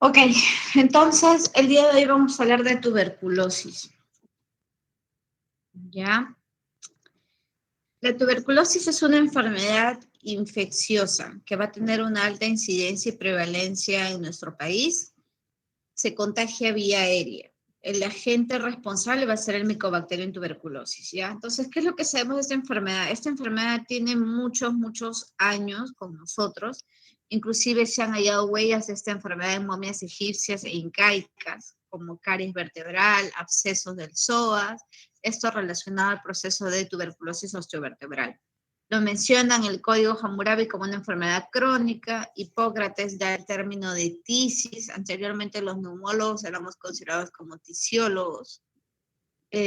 Ok, entonces el día de hoy vamos a hablar de tuberculosis. ¿Ya? La tuberculosis es una enfermedad infecciosa que va a tener una alta incidencia y prevalencia en nuestro país. Se contagia vía aérea. El agente responsable va a ser el Mycobacterium tuberculosis, ¿ya? Entonces, ¿qué es lo que sabemos de esta enfermedad? Esta enfermedad tiene muchos años con nosotros. Inclusive se han hallado huellas de esta enfermedad en momias egipcias e incaicas, como caries vertebral, abscesos del psoas, esto relacionado al proceso de tuberculosis osteovertebral. Lo mencionan el Código Hammurabi como una enfermedad crónica. Hipócrates da el término de tisis. Anteriormente los neumólogos éramos considerados como tisiólogos.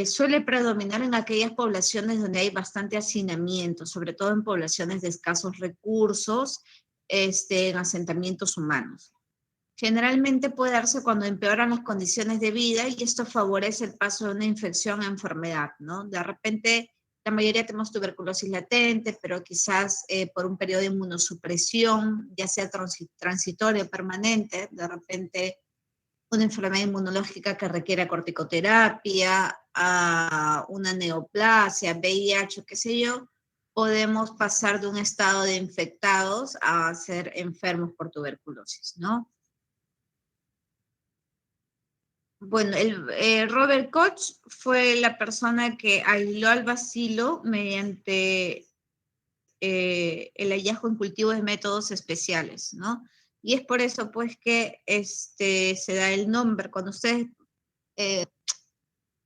Suele predominar en aquellas poblaciones donde hay bastante hacinamiento, sobre todo en poblaciones de escasos recursos, en asentamientos humanos. Generalmente puede darse cuando empeoran las condiciones de vida y esto favorece el paso de una infección a enfermedad, ¿no? De repente, la mayoría tenemos tuberculosis latente, pero quizás por un periodo de inmunosupresión, ya sea transitoria o permanente, de repente una enfermedad inmunológica que requiera corticoterapia, una neoplasia, VIH, qué sé yo, podemos pasar de un estado de infectados a ser enfermos por tuberculosis, ¿no? Bueno, Robert Koch fue la persona que aisló al bacilo mediante el hallazgo en cultivo de métodos especiales, ¿no? Y es por eso, pues, que se da el nombre. Cuando ustedes eh,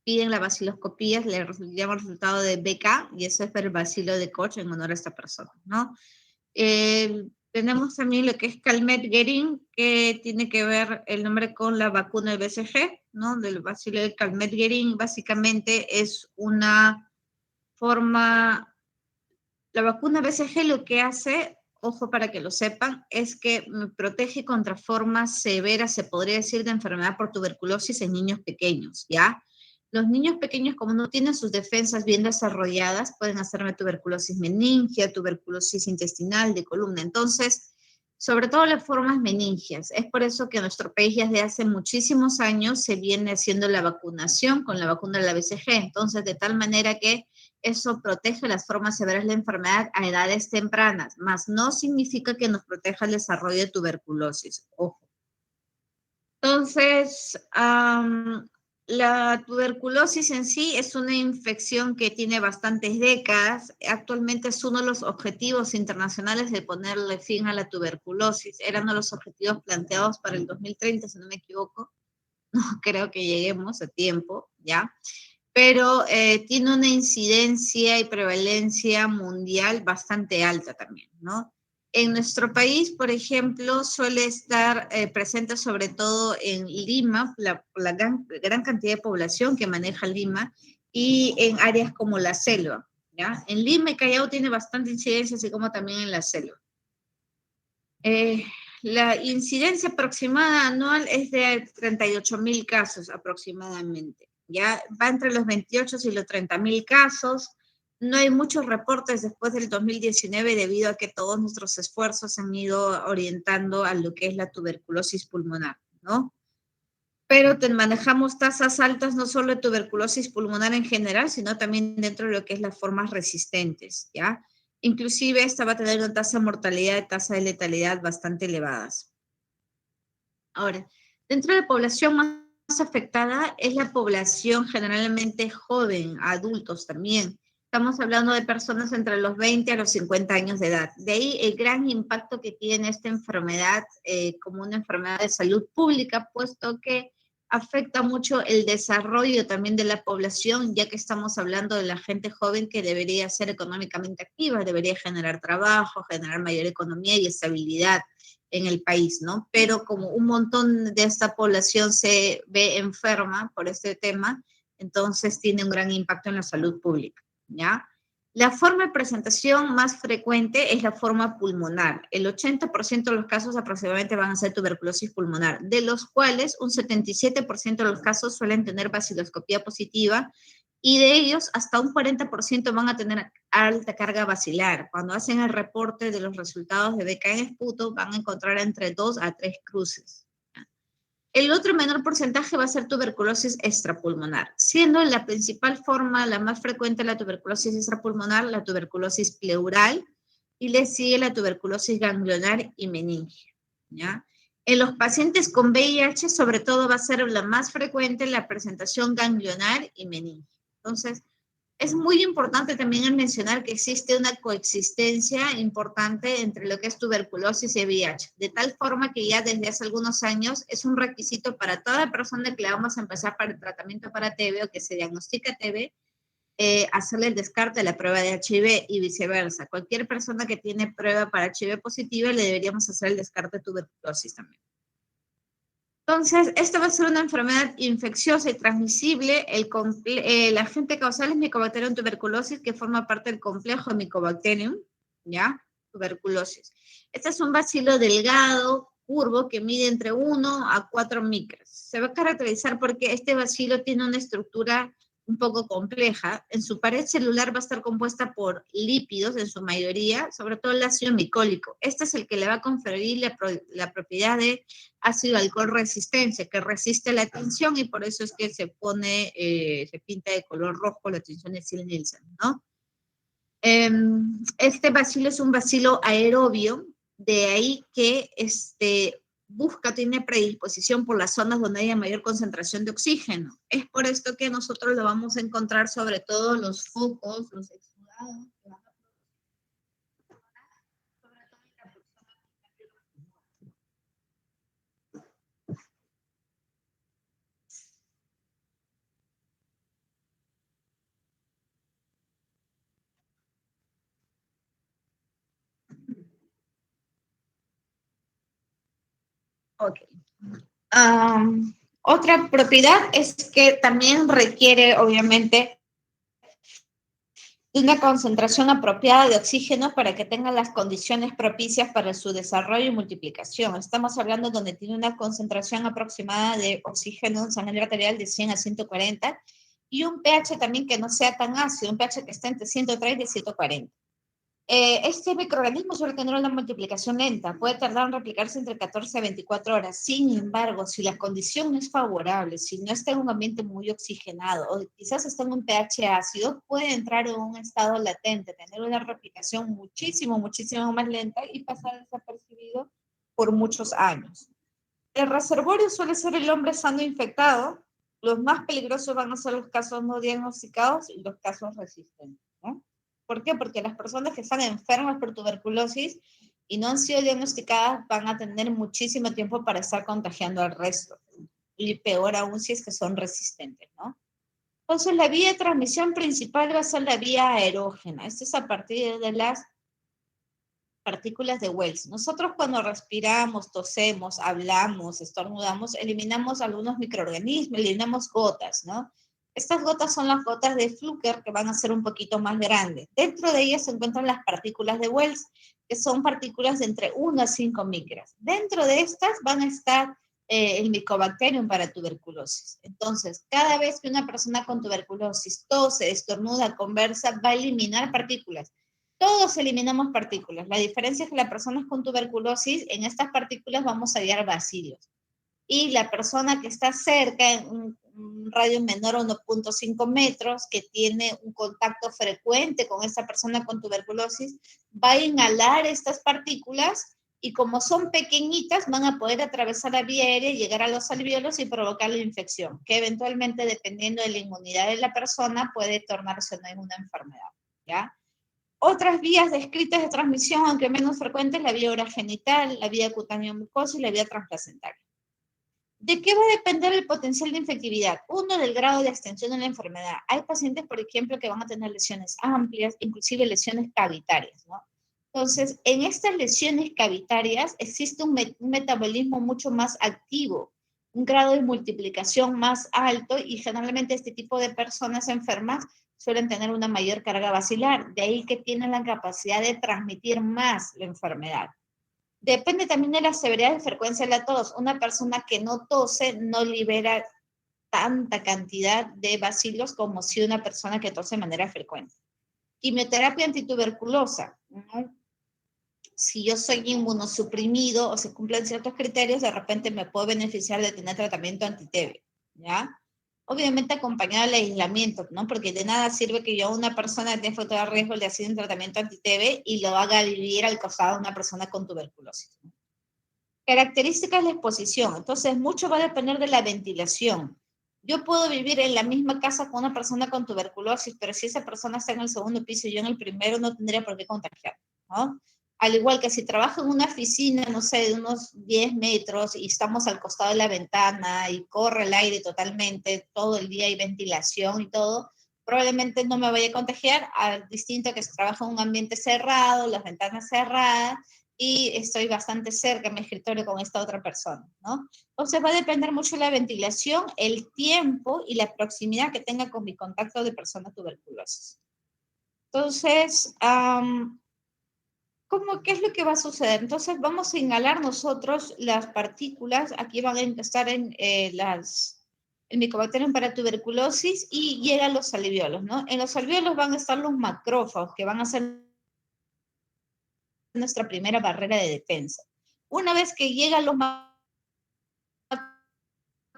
piden la baciloscopía, le llama el resultado de BK, y eso es el bacilo de Koch en honor a esta persona, ¿no? Tenemos también lo que es Calmette-Guerin, que tiene que ver el nombre con la vacuna del BCG, ¿no? Del bacilo de Calmette-Guerin. Básicamente es una forma, la vacuna BCG lo que hace, ojo para que lo sepan, es que protege contra formas severas, se podría decir, de enfermedad por tuberculosis en niños pequeños, ¿ya? Los niños pequeños, como no tienen sus defensas bien desarrolladas, pueden hacerme tuberculosis meningia, tuberculosis intestinal, de columna. Entonces, sobre todo las formas meningias. Es por eso que en nuestro país ya desde hace muchísimos años se viene haciendo la vacunación con la vacuna de la BCG. Entonces, de tal manera que eso protege las formas severas de la enfermedad a edades tempranas, mas no significa que nos proteja el desarrollo de tuberculosis. Ojo. Entonces, la tuberculosis en sí es una infección que tiene bastantes décadas. Actualmente es uno de los objetivos internacionales de ponerle fin a la tuberculosis. Eran uno de los objetivos planteados para el 2030, si no me equivoco. No creo que lleguemos a tiempo, ¿ya? Pero tiene una incidencia y prevalencia mundial bastante alta también, ¿no? En nuestro país, por ejemplo, suele estar presente sobre todo en Lima, la gran cantidad de población que maneja Lima, y en áreas como la selva, ¿ya? En Lima y Callao tiene bastante incidencia, así como también en la selva. La incidencia aproximada anual es de 38.000 casos aproximadamente. Ya va entre los 28 y los 30.000 casos. No hay muchos reportes después del 2019 debido a que todos nuestros esfuerzos han ido orientando a lo que es la tuberculosis pulmonar, ¿no? Pero manejamos tasas altas no solo de tuberculosis pulmonar en general, sino también dentro de lo que es las formas resistentes, ¿ya? Inclusive esta va a tener una tasa de mortalidad y tasa de letalidad bastante elevadas. Ahora, dentro de la población más afectada es la población generalmente joven, adultos también. Estamos hablando de personas entre los 20 a los 50 años de edad. De ahí el gran impacto que tiene esta enfermedad como una enfermedad de salud pública, puesto que afecta mucho el desarrollo también de la población, ya que estamos hablando de la gente joven que debería ser económicamente activa, debería generar trabajo, generar mayor economía y estabilidad en el país, ¿no? Pero como un montón de esta población se ve enferma por este tema, entonces tiene un gran impacto en la salud pública, ¿ya? La forma de presentación más frecuente es la forma pulmonar. El 80% de los casos aproximadamente van a ser tuberculosis pulmonar, de los cuales un 77% de los casos suelen tener baciloscopía positiva y de ellos hasta un 40% van a tener alta carga bacilar. Cuando hacen el reporte de los resultados de BK en esputo, van a encontrar entre 2 a 3 cruces. El otro menor porcentaje va a ser tuberculosis extrapulmonar, siendo la principal forma, la más frecuente, la tuberculosis extrapulmonar, la tuberculosis pleural, y le sigue la tuberculosis ganglionar y meningia, ¿ya? En los pacientes con VIH, sobre todo, va a ser la más frecuente la presentación ganglionar y meningia. Entonces, es muy importante también mencionar que existe una coexistencia importante entre lo que es tuberculosis y VIH, de tal forma que ya desde hace algunos años es un requisito para toda persona que le vamos a empezar para el tratamiento para TB o que se diagnostica TB, hacerle el descarte de la prueba de HIV y viceversa. Cualquier persona que tiene prueba para HIV positiva le deberíamos hacer el descarte de tuberculosis también. Entonces, esta va a ser una enfermedad infecciosa y transmisible. El agente causal es Mycobacterium tuberculosis, que forma parte del complejo Mycobacterium, ¿ya? Tuberculosis. Este es un bacilo delgado, curvo, que mide entre 1 a 4 micras. Se va a caracterizar porque este bacilo tiene una estructura un poco compleja. En su pared celular va a estar compuesta por lípidos, en su mayoría, sobre todo el ácido micólico. Este es el que le va a conferir la propiedad de ácido alcohol resistencia, que resiste la tinción y por eso es que se pone, se pinta de color rojo la tinción de Ziehl-Neelsen, ¿no? Este bacilo es un bacilo aerobio, de ahí que tiene predisposición por las zonas donde haya mayor concentración de oxígeno. Es por esto que nosotros lo vamos a encontrar sobre todo los focos, los exudados, ok. Otra propiedad es que también requiere, obviamente, una concentración apropiada de oxígeno para que tenga las condiciones propicias para su desarrollo y multiplicación. Estamos hablando donde tiene una concentración aproximada de oxígeno en sangre arterial de 100 a 140 y un pH también que no sea tan ácido, un pH que esté entre 130 y 140. Este microorganismo suele tener una multiplicación lenta, puede tardar en replicarse entre 14 a 24 horas. Sin embargo, si la condición no es favorable, si no está en un ambiente muy oxigenado o quizás está en un pH ácido, puede entrar en un estado latente, tener una replicación muchísimo más lenta y pasar desapercibido por muchos años. El reservorio suele ser el hombre sano infectado. Los más peligrosos van a ser los casos no diagnosticados y los casos resistentes, ¿no? ¿Por qué? Porque las personas que están enfermas por tuberculosis y no han sido diagnosticadas van a tener muchísimo tiempo para estar contagiando al resto. Y peor aún si es que son resistentes, ¿no? Entonces, la vía de transmisión principal va a ser la vía aerógena. Esto es a partir de las partículas de Wells. Nosotros cuando respiramos, tosemos, hablamos, estornudamos, eliminamos algunos microorganismos, eliminamos gotas, ¿no? Estas gotas son las gotas de Fluker que van a ser un poquito más grandes. Dentro de ellas se encuentran las partículas de Wells, que son partículas de entre 1 a 5 micras. Dentro de estas van a estar el Mycobacterium para tuberculosis. Entonces, cada vez que una persona con tuberculosis tose, estornuda, conversa, va a eliminar partículas. Todos eliminamos partículas. La diferencia es que las personas con tuberculosis, en estas partículas vamos a hallar bacilos. Y la persona que está cerca, en un radio menor a 1.5 metros, que tiene un contacto frecuente con esta persona con tuberculosis, va a inhalar estas partículas y como son pequeñitas, van a poder atravesar la vía aérea, llegar a los alvéolos y provocar la infección, que eventualmente, dependiendo de la inmunidad de la persona, puede tornarse en una enfermedad, ¿ya? Otras vías descritas de transmisión, aunque menos frecuentes, la vía oral genital, la vía cutánea mucosa y la vía transplacentaria. ¿De qué va a depender el potencial de infectividad? Uno, del grado de extensión de la enfermedad. Hay pacientes, por ejemplo, que van a tener lesiones amplias, inclusive lesiones cavitarias, ¿no? Entonces, en estas lesiones cavitarias existe un metabolismo mucho más activo, un grado de multiplicación más alto y generalmente este tipo de personas enfermas suelen tener una mayor carga bacilar, de ahí que tienen la capacidad de transmitir más la enfermedad. Depende también de la severidad y frecuencia de la tos. Una persona que no tose no libera tanta cantidad de bacilos como si una persona que tose de manera frecuente. Quimioterapia antituberculosa, ¿no? si yo soy inmunosuprimido o se cumplen ciertos criterios, de repente me puedo beneficiar de tener tratamiento anti-TB, ¿ya? Obviamente acompañado del aislamiento, ¿no? Porque de nada sirve que yo a una persona que tiene factor de riesgo le haga un tratamiento anti-TB y lo haga vivir al costado de una persona con tuberculosis, ¿no? Características de la exposición. Entonces, mucho va a depender de la ventilación. Yo puedo vivir en la misma casa con una persona con tuberculosis, pero si esa persona está en el segundo piso y yo en el primero, no tendría por qué contagiar, ¿no? Al igual que si trabajo en una oficina, no sé, de unos 10 metros y estamos al costado de la ventana y corre el aire totalmente, todo el día hay ventilación y todo, probablemente no me vaya a contagiar, al distinto que si trabajo en un ambiente cerrado, las ventanas cerradas, y estoy bastante cerca en mi escritorio con esta otra persona, ¿no? Entonces va a depender mucho de la ventilación, el tiempo y la proximidad que tenga con mi contacto de persona tuberculosis. Entonces, ¿qué es lo que va a suceder? Entonces vamos a inhalar nosotros las partículas, aquí van a estar en el Mycobacterium para tuberculosis y llegan a los alveolos, ¿no? En los alveolos van a estar los macrófagos, que van a ser nuestra primera barrera de defensa. Una vez que llegan los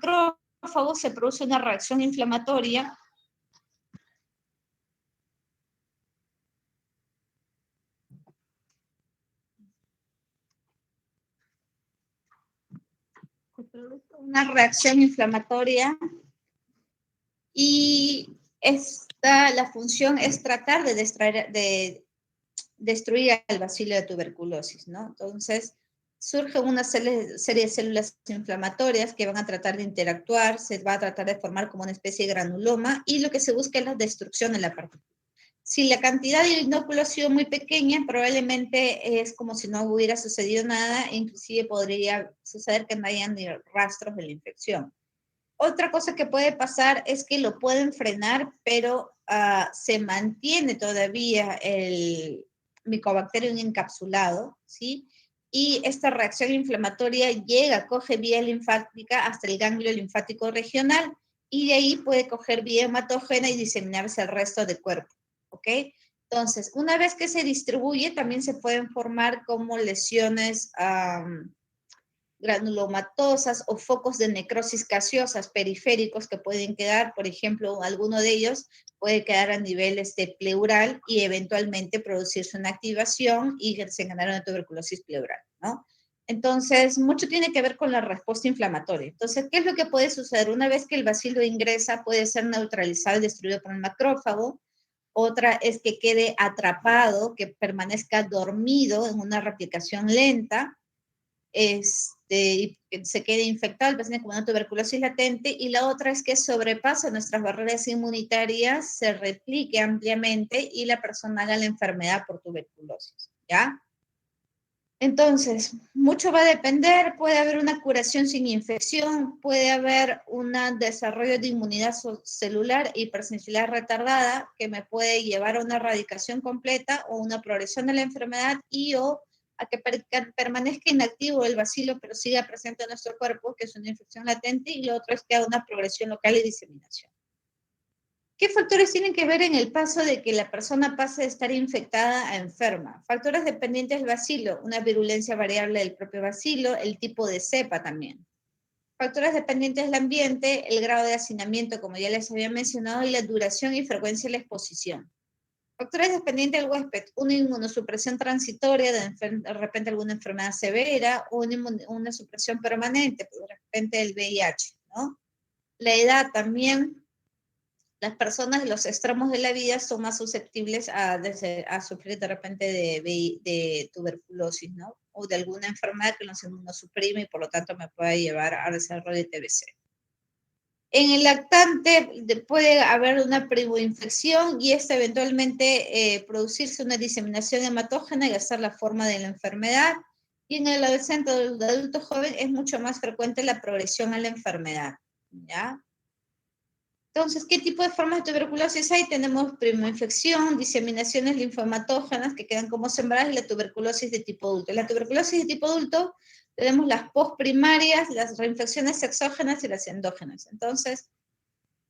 macrófagos, se produce una reacción inflamatoria y la función es tratar de destruir al bacilo de tuberculosis, ¿no? Entonces, surge una serie de células inflamatorias que van a tratar de interactuar, se va a tratar de formar como una especie de granuloma y lo que se busca es la destrucción de la partícula. Si la cantidad de inóculo ha sido muy pequeña, probablemente es como si no hubiera sucedido nada, e inclusive podría suceder que no hayan ni rastros de la infección. Otra cosa que puede pasar es que lo pueden frenar, pero se mantiene todavía el Mycobacterium encapsulado, ¿sí? Y esta reacción inflamatoria coge vía linfática hasta el ganglio linfático regional y de ahí puede coger vía hematógena y diseminarse al resto del cuerpo, ¿ok? Entonces, una vez que se distribuye, también se pueden formar como lesiones granulomatosas o focos de necrosis gaseosas periféricos que pueden quedar, por ejemplo, alguno de ellos puede quedar a nivel pleural y eventualmente producirse una activación y desencadenar una tuberculosis pleural, ¿no? Entonces, mucho tiene que ver con la respuesta inflamatoria. Entonces, ¿qué es lo que puede suceder? Una vez que el bacilo ingresa, puede ser neutralizado y destruido por el macrófago. Otra es que quede atrapado, que permanezca dormido en una replicación lenta. Y se quede infectado el paciente con una tuberculosis latente, y la otra es que sobrepasa nuestras barreras inmunitarias, se replique ampliamente y la persona haga la enfermedad por tuberculosis, ¿ya? Entonces, mucho va a depender, puede haber una curación sin infección, puede haber un desarrollo de inmunidad celular hipersensibilidad retardada que me puede llevar a una erradicación completa o una progresión de la enfermedad o a que permanezca inactivo el bacilo pero siga presente en nuestro cuerpo, que es una infección latente, y lo otro es que haga una progresión local y diseminación. ¿Qué factores tienen que ver en el paso de que la persona pase de estar infectada a enferma? Factores dependientes del bacilo, una virulencia variable del propio bacilo, el tipo de cepa también. Factores dependientes del ambiente, el grado de hacinamiento, como ya les había mencionado, y la duración y frecuencia de la exposición. Factores dependientes del huésped, una inmunosupresión transitoria, de repente alguna enfermedad severa, o una supresión permanente, de repente el VIH, ¿no? La edad también. Las personas de los extremos de la vida son más susceptibles a sufrir de repente de tuberculosis, ¿no? O de alguna enfermedad que nos inmunosuprime y por lo tanto me pueda llevar a desarrollo de TBC. En el lactante puede haber una primoinfección y esta eventualmente producirse una diseminación hematógena y hacer la forma de la enfermedad. Y en el adolescente o el adulto joven es mucho más frecuente la progresión a la enfermedad, ¿ya? Entonces, ¿qué tipo de formas de tuberculosis hay? Tenemos primoinfección, diseminaciones linfohematógenas que quedan como sembradas, y la tuberculosis de tipo adulto. En la tuberculosis de tipo adulto tenemos las postprimarias, las reinfecciones exógenas y las endógenas. Entonces,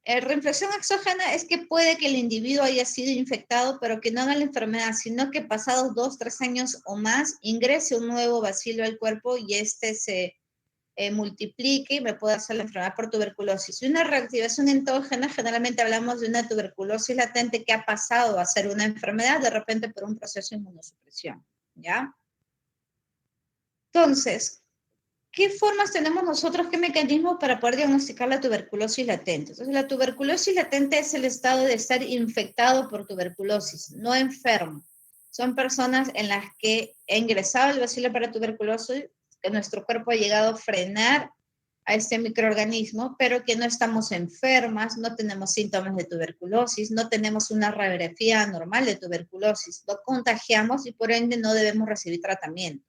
Reinfección exógena es que puede que el individuo haya sido infectado, pero que no haga la enfermedad, sino que pasados 2, 3 años o más ingrese un nuevo bacilo al cuerpo y este se multiplique y me puede hacer la enfermedad por tuberculosis. Y una reactivación endógena, generalmente hablamos de una tuberculosis latente que ha pasado a ser una enfermedad de repente por un proceso de inmunosupresión, ¿ya? Entonces, ¿qué formas tenemos nosotros, qué mecanismos para poder diagnosticar la tuberculosis latente? Entonces, la tuberculosis latente es el estado de estar infectado por tuberculosis, no enfermo. Son personas en las que ha ingresado el bacilo para tuberculosis, que nuestro cuerpo ha llegado a frenar a este microorganismo, pero que no estamos enfermas, no tenemos síntomas de tuberculosis, no tenemos una radiografía normal de tuberculosis, lo contagiamos y por ende no debemos recibir tratamiento.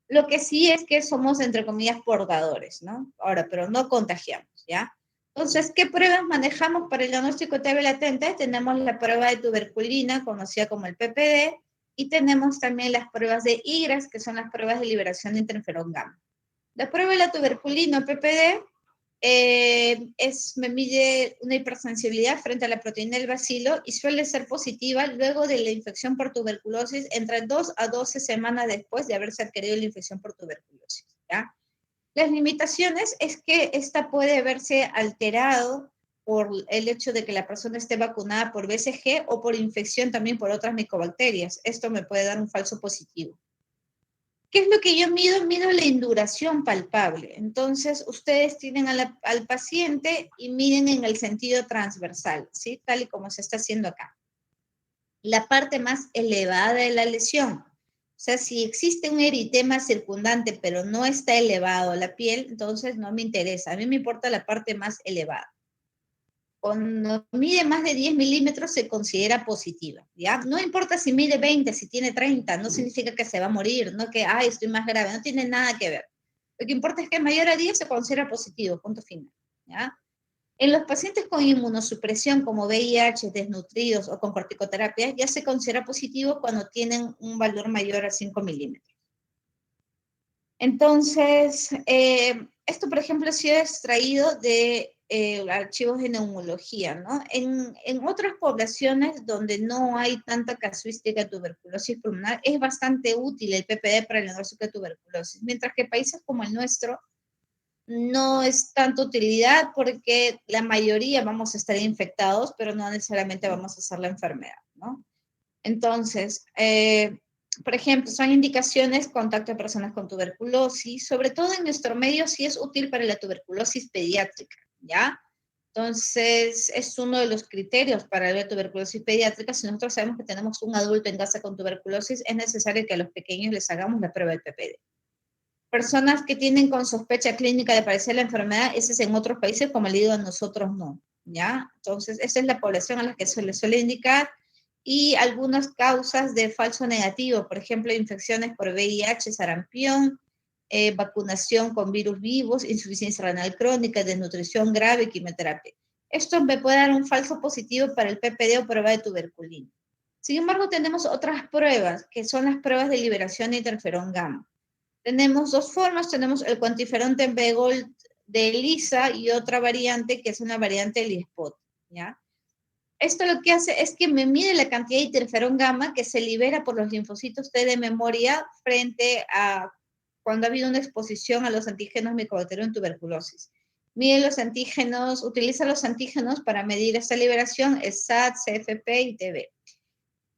Lo que sí es que somos, entre comillas, portadores, ¿no? Ahora, pero no contagiamos, ¿ya? Entonces, ¿qué pruebas manejamos para el diagnóstico de TB latente? Tenemos la prueba de tuberculina, conocida como el PPD, y tenemos también las pruebas de IGRAS, que son las pruebas de liberación de interferón gamma. La prueba de la tuberculina, PPD, me mide una hipersensibilidad frente a la proteína del bacilo y suele ser positiva luego de la infección por tuberculosis entre 2 a 12 semanas después de haberse adquirido la infección por tuberculosis, ¿ya? Las limitaciones es que esta puede verse alterado por el hecho de que la persona esté vacunada por BCG o por infección también por otras micobacterias. Esto me puede dar un falso positivo. ¿Qué es lo que yo mido? Mido la induración palpable. Entonces, ustedes tienen al paciente y miden en el sentido transversal, ¿sí? Tal y como se está haciendo acá. La parte más elevada de la lesión. O sea, si existe un eritema circundante, pero no está elevado la piel, entonces no me interesa. A mí me importa la parte más elevada. Cuando mide más de 10 milímetros se considera positiva, ¿ya? No importa si mide 20, si tiene 30, no significa que se va a morir, no que, ay, estoy más grave, no tiene nada que ver. Lo que importa es que mayor a 10 se considera positivo, punto final, ¿ya? En los pacientes con inmunosupresión como VIH, desnutridos o con corticoterapia, ya se considera positivo cuando tienen un valor mayor a 5 milímetros. Entonces, esto, por ejemplo, ha sido extraído de archivos de neumología, ¿no? En otras poblaciones donde no hay tanta casuística de tuberculosis pulmonar, es bastante útil el PPD para el diagnóstico de tuberculosis, mientras que países como el nuestro no es tanta utilidad porque la mayoría vamos a estar infectados, pero no necesariamente vamos a hacer la enfermedad, ¿no? Entonces, por ejemplo, son indicaciones, contacto de personas con tuberculosis, sobre todo en nuestro medio sí es útil para la tuberculosis pediátrica, ¿ya? Entonces, es uno de los criterios para la tuberculosis pediátrica. Si nosotros sabemos que tenemos un adulto en casa con tuberculosis, es necesario que a los pequeños les hagamos la prueba del PPD. Personas que tienen con sospecha clínica de padecer la enfermedad, ese es en otros países, como le digo, a nosotros no, ¿ya? Entonces, esa es la población a la que se le suele indicar y algunas causas de falso negativo, por ejemplo, infecciones por VIH, sarampión, vacunación con virus vivos, insuficiencia renal crónica, desnutrición grave, quimioterapia. Esto me puede dar un falso positivo para el PPD o prueba de tuberculina. Sin embargo, tenemos otras pruebas, que son las pruebas de liberación de interferón gamma. Tenemos dos formas, tenemos el cuantiferón TB Gold de ELISA y otra variante que es una variante del ISPOT, ¿ya? Esto lo que hace es que me mide la cantidad de interferón gamma que se libera por los linfocitos T de memoria frente a cuando ha habido una exposición a los antígenos micobacterianos en tuberculosis. Mide los antígenos, utiliza los antígenos para medir esta liberación, el SAT, CFP y TB.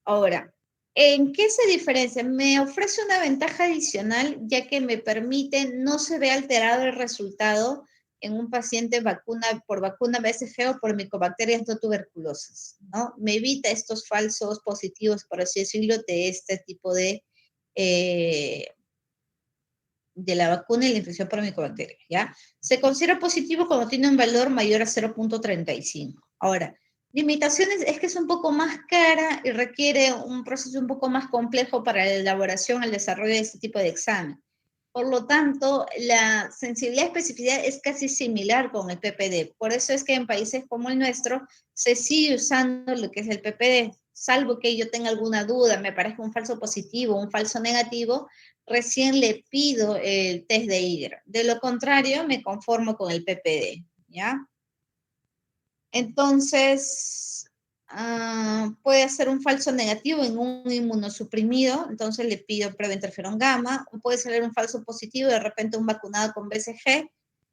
Ahora, ¿en qué se diferencia? Me ofrece una ventaja adicional ya que me permite, no se ve alterado el resultado en un paciente por vacuna BCG o por micobacterias no tuberculosas, ¿no? Me evita estos falsos positivos, por así decirlo, de este tipo de la vacuna y la infección por micobacterias, ¿ya? Se considera positivo cuando tiene un valor mayor a 0.35. Ahora, limitaciones es que es un poco más cara y requiere un proceso un poco más complejo para la elaboración, el desarrollo de este tipo de examen. Por lo tanto, la sensibilidad y especificidad es casi similar con el PPD. Por eso es que en países como el nuestro se sigue usando lo que es el PPD, salvo que yo tenga alguna duda, me parezca un falso positivo, un falso negativo, recién le pido el test de IGRA. De lo contrario, me conformo con el PPD, ¿ya? Entonces, puede ser un falso negativo en un inmunosuprimido, entonces le pido prueba de interferón gamma, o puede salir un falso positivo, de repente un vacunado con BCG,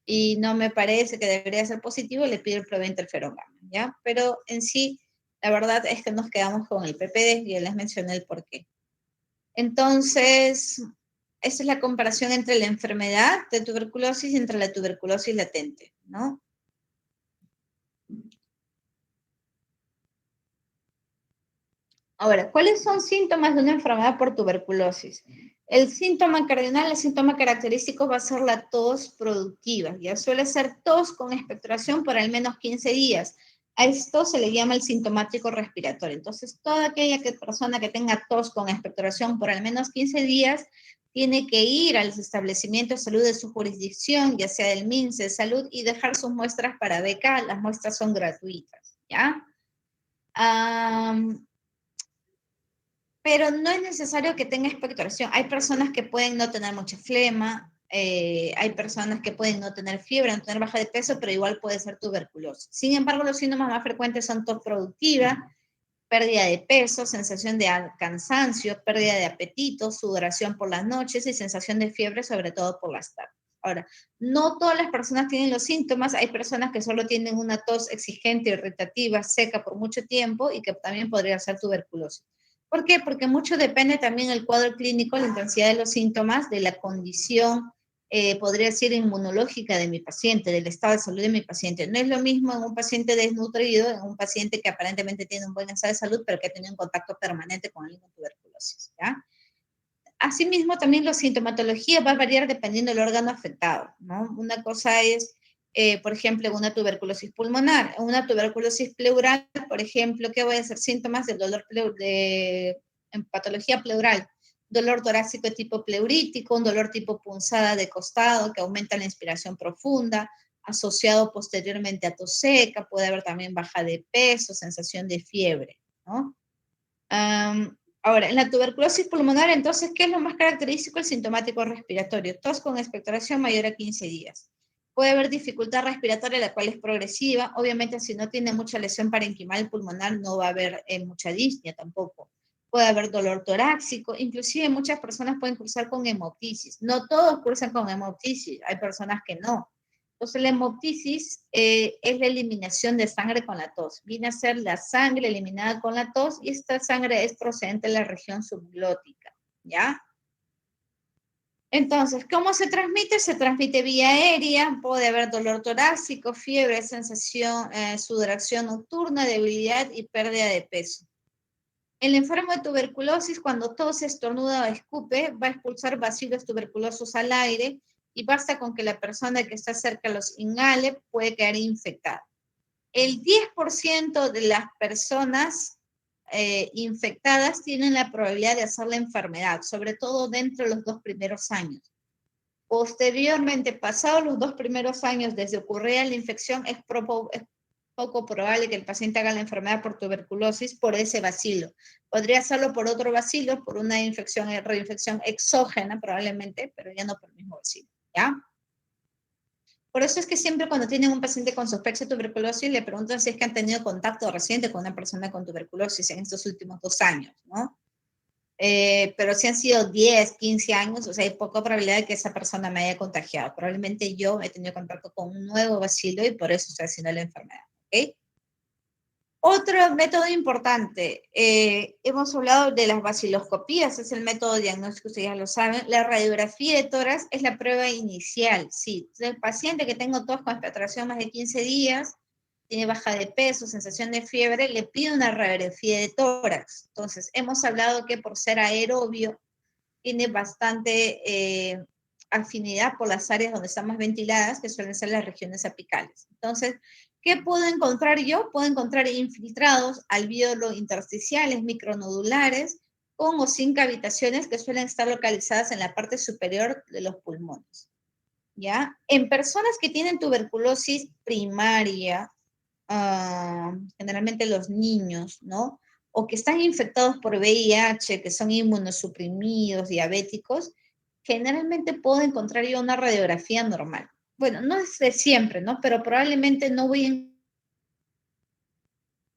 y no me parece que debería ser positivo, le pido prueba de interferón gamma, ¿ya? Pero en sí, la verdad es que nos quedamos con el PPD, y ya les mencioné el por qué. Entonces, esa es la comparación entre la enfermedad de tuberculosis y entre la tuberculosis latente, ¿no? Ahora, ¿cuáles son síntomas de una enfermedad por tuberculosis? El síntoma cardinal, el síntoma característico va a ser la tos productiva. Ya suele ser tos con expectoración por al menos 15 días. A esto se le llama el sintomático respiratorio. Entonces, toda aquella persona que tenga tos con expectoración por al menos 15 días tiene que ir a los establecimientos de salud de su jurisdicción, ya sea del MINSE de salud, y dejar sus muestras para beca. Las muestras son gratuitas, ¿ya? Pero no es necesario que tenga expectoración. Hay personas que pueden no tener mucha flema, hay personas que pueden no tener fiebre, no tener baja de peso, pero igual puede ser tuberculosis. Sin embargo, los síntomas más frecuentes son tos productiva, pérdida de peso, sensación de cansancio, pérdida de apetito, sudoración por las noches y sensación de fiebre, sobre todo por las tardes. Ahora, no todas las personas tienen los síntomas, hay personas que solo tienen una tos exigente, irritativa, seca por mucho tiempo y que también podría ser tuberculosis. ¿Por qué? Porque mucho depende también del cuadro clínico, la intensidad de los síntomas, de la condición, podría decir, inmunológica de mi paciente, del estado de salud de mi paciente. No es lo mismo en un paciente desnutrido, en un paciente que aparentemente tiene un buen estado de salud, pero que ha tenido un contacto permanente con alguien con tuberculosis, ¿ya? Asimismo, también la sintomatología va a variar dependiendo del órgano afectado, ¿no? Una cosa es, por ejemplo, una tuberculosis pulmonar, una tuberculosis pleural, por ejemplo, ¿qué voy a hacer? Síntomas del dolor en patología pleural, dolor torácico de tipo pleurítico, un dolor tipo punzada de costado que aumenta la inspiración profunda, asociado posteriormente a tos seca, puede haber también baja de peso, sensación de fiebre, ¿no? Ahora, en la tuberculosis pulmonar, entonces, ¿qué es lo más característico? El sintomático respiratorio, tos con expectoración mayor a 15 días. Puede haber dificultad respiratoria, la cual es progresiva. Obviamente, si no tiene mucha lesión parenquimal pulmonar, no va a haber mucha disnea tampoco. Puede haber dolor torácico, inclusive muchas personas pueden cursar con hemoptisis. No todos cursan con hemoptisis, hay personas que no. Entonces, la hemoptisis es la eliminación de sangre con la tos. Viene a ser la sangre eliminada con la tos y esta sangre es procedente de la región subglótica, ¿ya? Entonces, ¿cómo se transmite? Se transmite vía aérea, puede haber dolor torácico, fiebre, sensación, sudoración nocturna, debilidad y pérdida de peso. El enfermo de tuberculosis, cuando tose, estornuda o escupe, va a expulsar bacilos tuberculosos al aire y basta con que la persona que está cerca los inhale, puede quedar infectada. El 10% de las personas infectadas tienen la probabilidad de hacer la enfermedad, sobre todo dentro de los 2 primeros años. Posteriormente, pasados los 2 primeros años desde ocurrir la infección, es poco probable que el paciente haga la enfermedad por tuberculosis por ese bacilo. Podría hacerlo por otro bacilo, por una infección, reinfección exógena probablemente, pero ya no por el mismo bacilo, ¿ya? Por eso es que siempre cuando tienen un paciente con sospecha de tuberculosis, le preguntan si es que han tenido contacto reciente con una persona con tuberculosis en estos últimos 2 años, ¿no? Pero si han sido 10, 15 años, o sea, hay poca probabilidad de que esa persona me haya contagiado. Probablemente yo he tenido contacto con un nuevo bacilo y por eso estoy haciendo la enfermedad, ¿ok? Otro método importante, hemos hablado de las baciloscopías, es el método diagnóstico, ustedes ya lo saben. La radiografía de tórax es la prueba inicial, sí. El paciente que tengo tos con expectoración más de 15 días, tiene baja de peso, sensación de fiebre, le pido una radiografía de tórax. Entonces, hemos hablado que por ser aerobio, tiene bastante afinidad por las áreas donde están más ventiladas, que suelen ser las regiones apicales. Entonces, ¿qué puedo encontrar yo? Puedo encontrar infiltrados alvéolo intersticiales, micronodulares, con o sin cavitaciones que suelen estar localizadas en la parte superior de los pulmones. ¿Ya? En personas que tienen tuberculosis primaria, generalmente los niños, ¿no? O que están infectados por VIH, que son inmunosuprimidos, diabéticos, generalmente puedo encontrar yo una radiografía normal. Bueno, no es de siempre, ¿no? Pero probablemente no voy a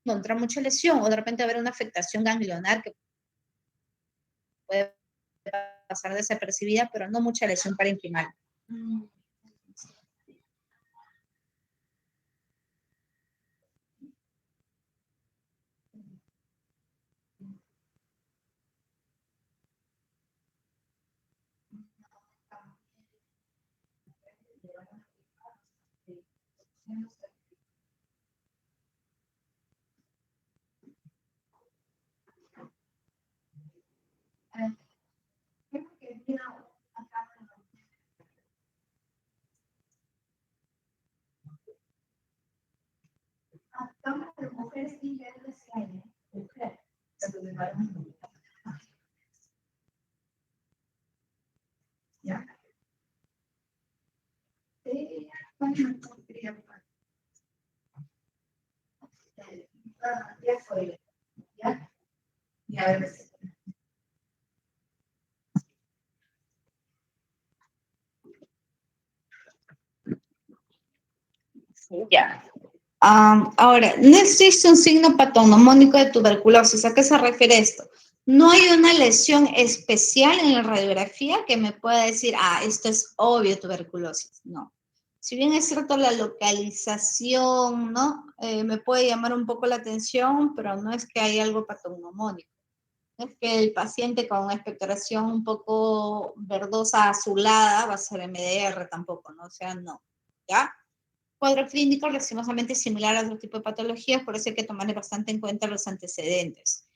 encontrar mucha lesión, o de repente haber una afectación ganglionar que puede pasar desapercibida, pero no mucha lesión parenquimal. Ya. Ahora, no existe un signo patognomónico de tuberculosis. ¿A qué se refiere esto? No hay una lesión especial en la radiografía que me pueda decir, esto es obvio tuberculosis. No. Si bien es cierto la localización, ¿no? Me puede llamar un poco la atención, pero no es que hay algo patognomónico. No es que el paciente con una expectoración un poco verdosa azulada va a ser MDR tampoco, ¿no? O sea, no. ¿Ya? Cuadro clínico lastimosamente similar a otro tipo de patologías, por eso hay que tomar bastante en cuenta los antecedentes.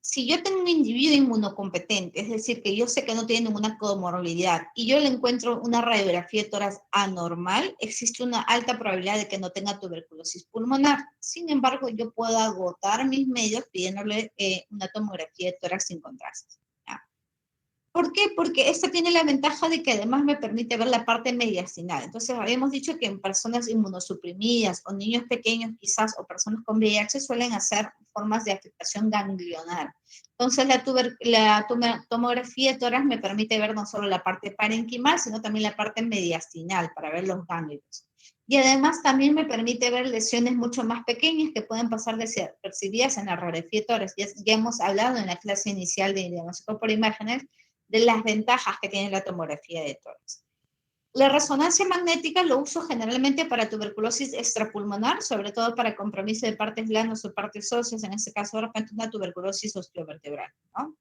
Si yo tengo un individuo inmunocompetente, es decir, que yo sé que no tiene ninguna comorbilidad y yo le encuentro una radiografía de tórax anormal, existe una alta probabilidad de que no tenga tuberculosis pulmonar. Sin embargo, yo puedo agotar mis medios pidiéndole una tomografía de tórax sin contraste. ¿Por qué? Porque esta tiene la ventaja de que además me permite ver la parte mediastinal. Entonces, habíamos dicho que en personas inmunosuprimidas o niños pequeños quizás o personas con VIH suelen hacer formas de afectación ganglionar. Entonces, la tomografía de tórax me permite ver no solo la parte parenquimal, sino también la parte mediastinal para ver los ganglios. Y además también me permite ver lesiones mucho más pequeñas que pueden pasar desapercibidas en la radiografía de tórax. Ya hemos hablado en la clase inicial de diagnóstico por imágenes de las ventajas que tiene la tomografía de tórax. La resonancia magnética lo uso generalmente para tuberculosis extrapulmonar, sobre todo para compromiso de partes blandas o partes óseas, en este caso de repente una tuberculosis osteovertebral, ¿no?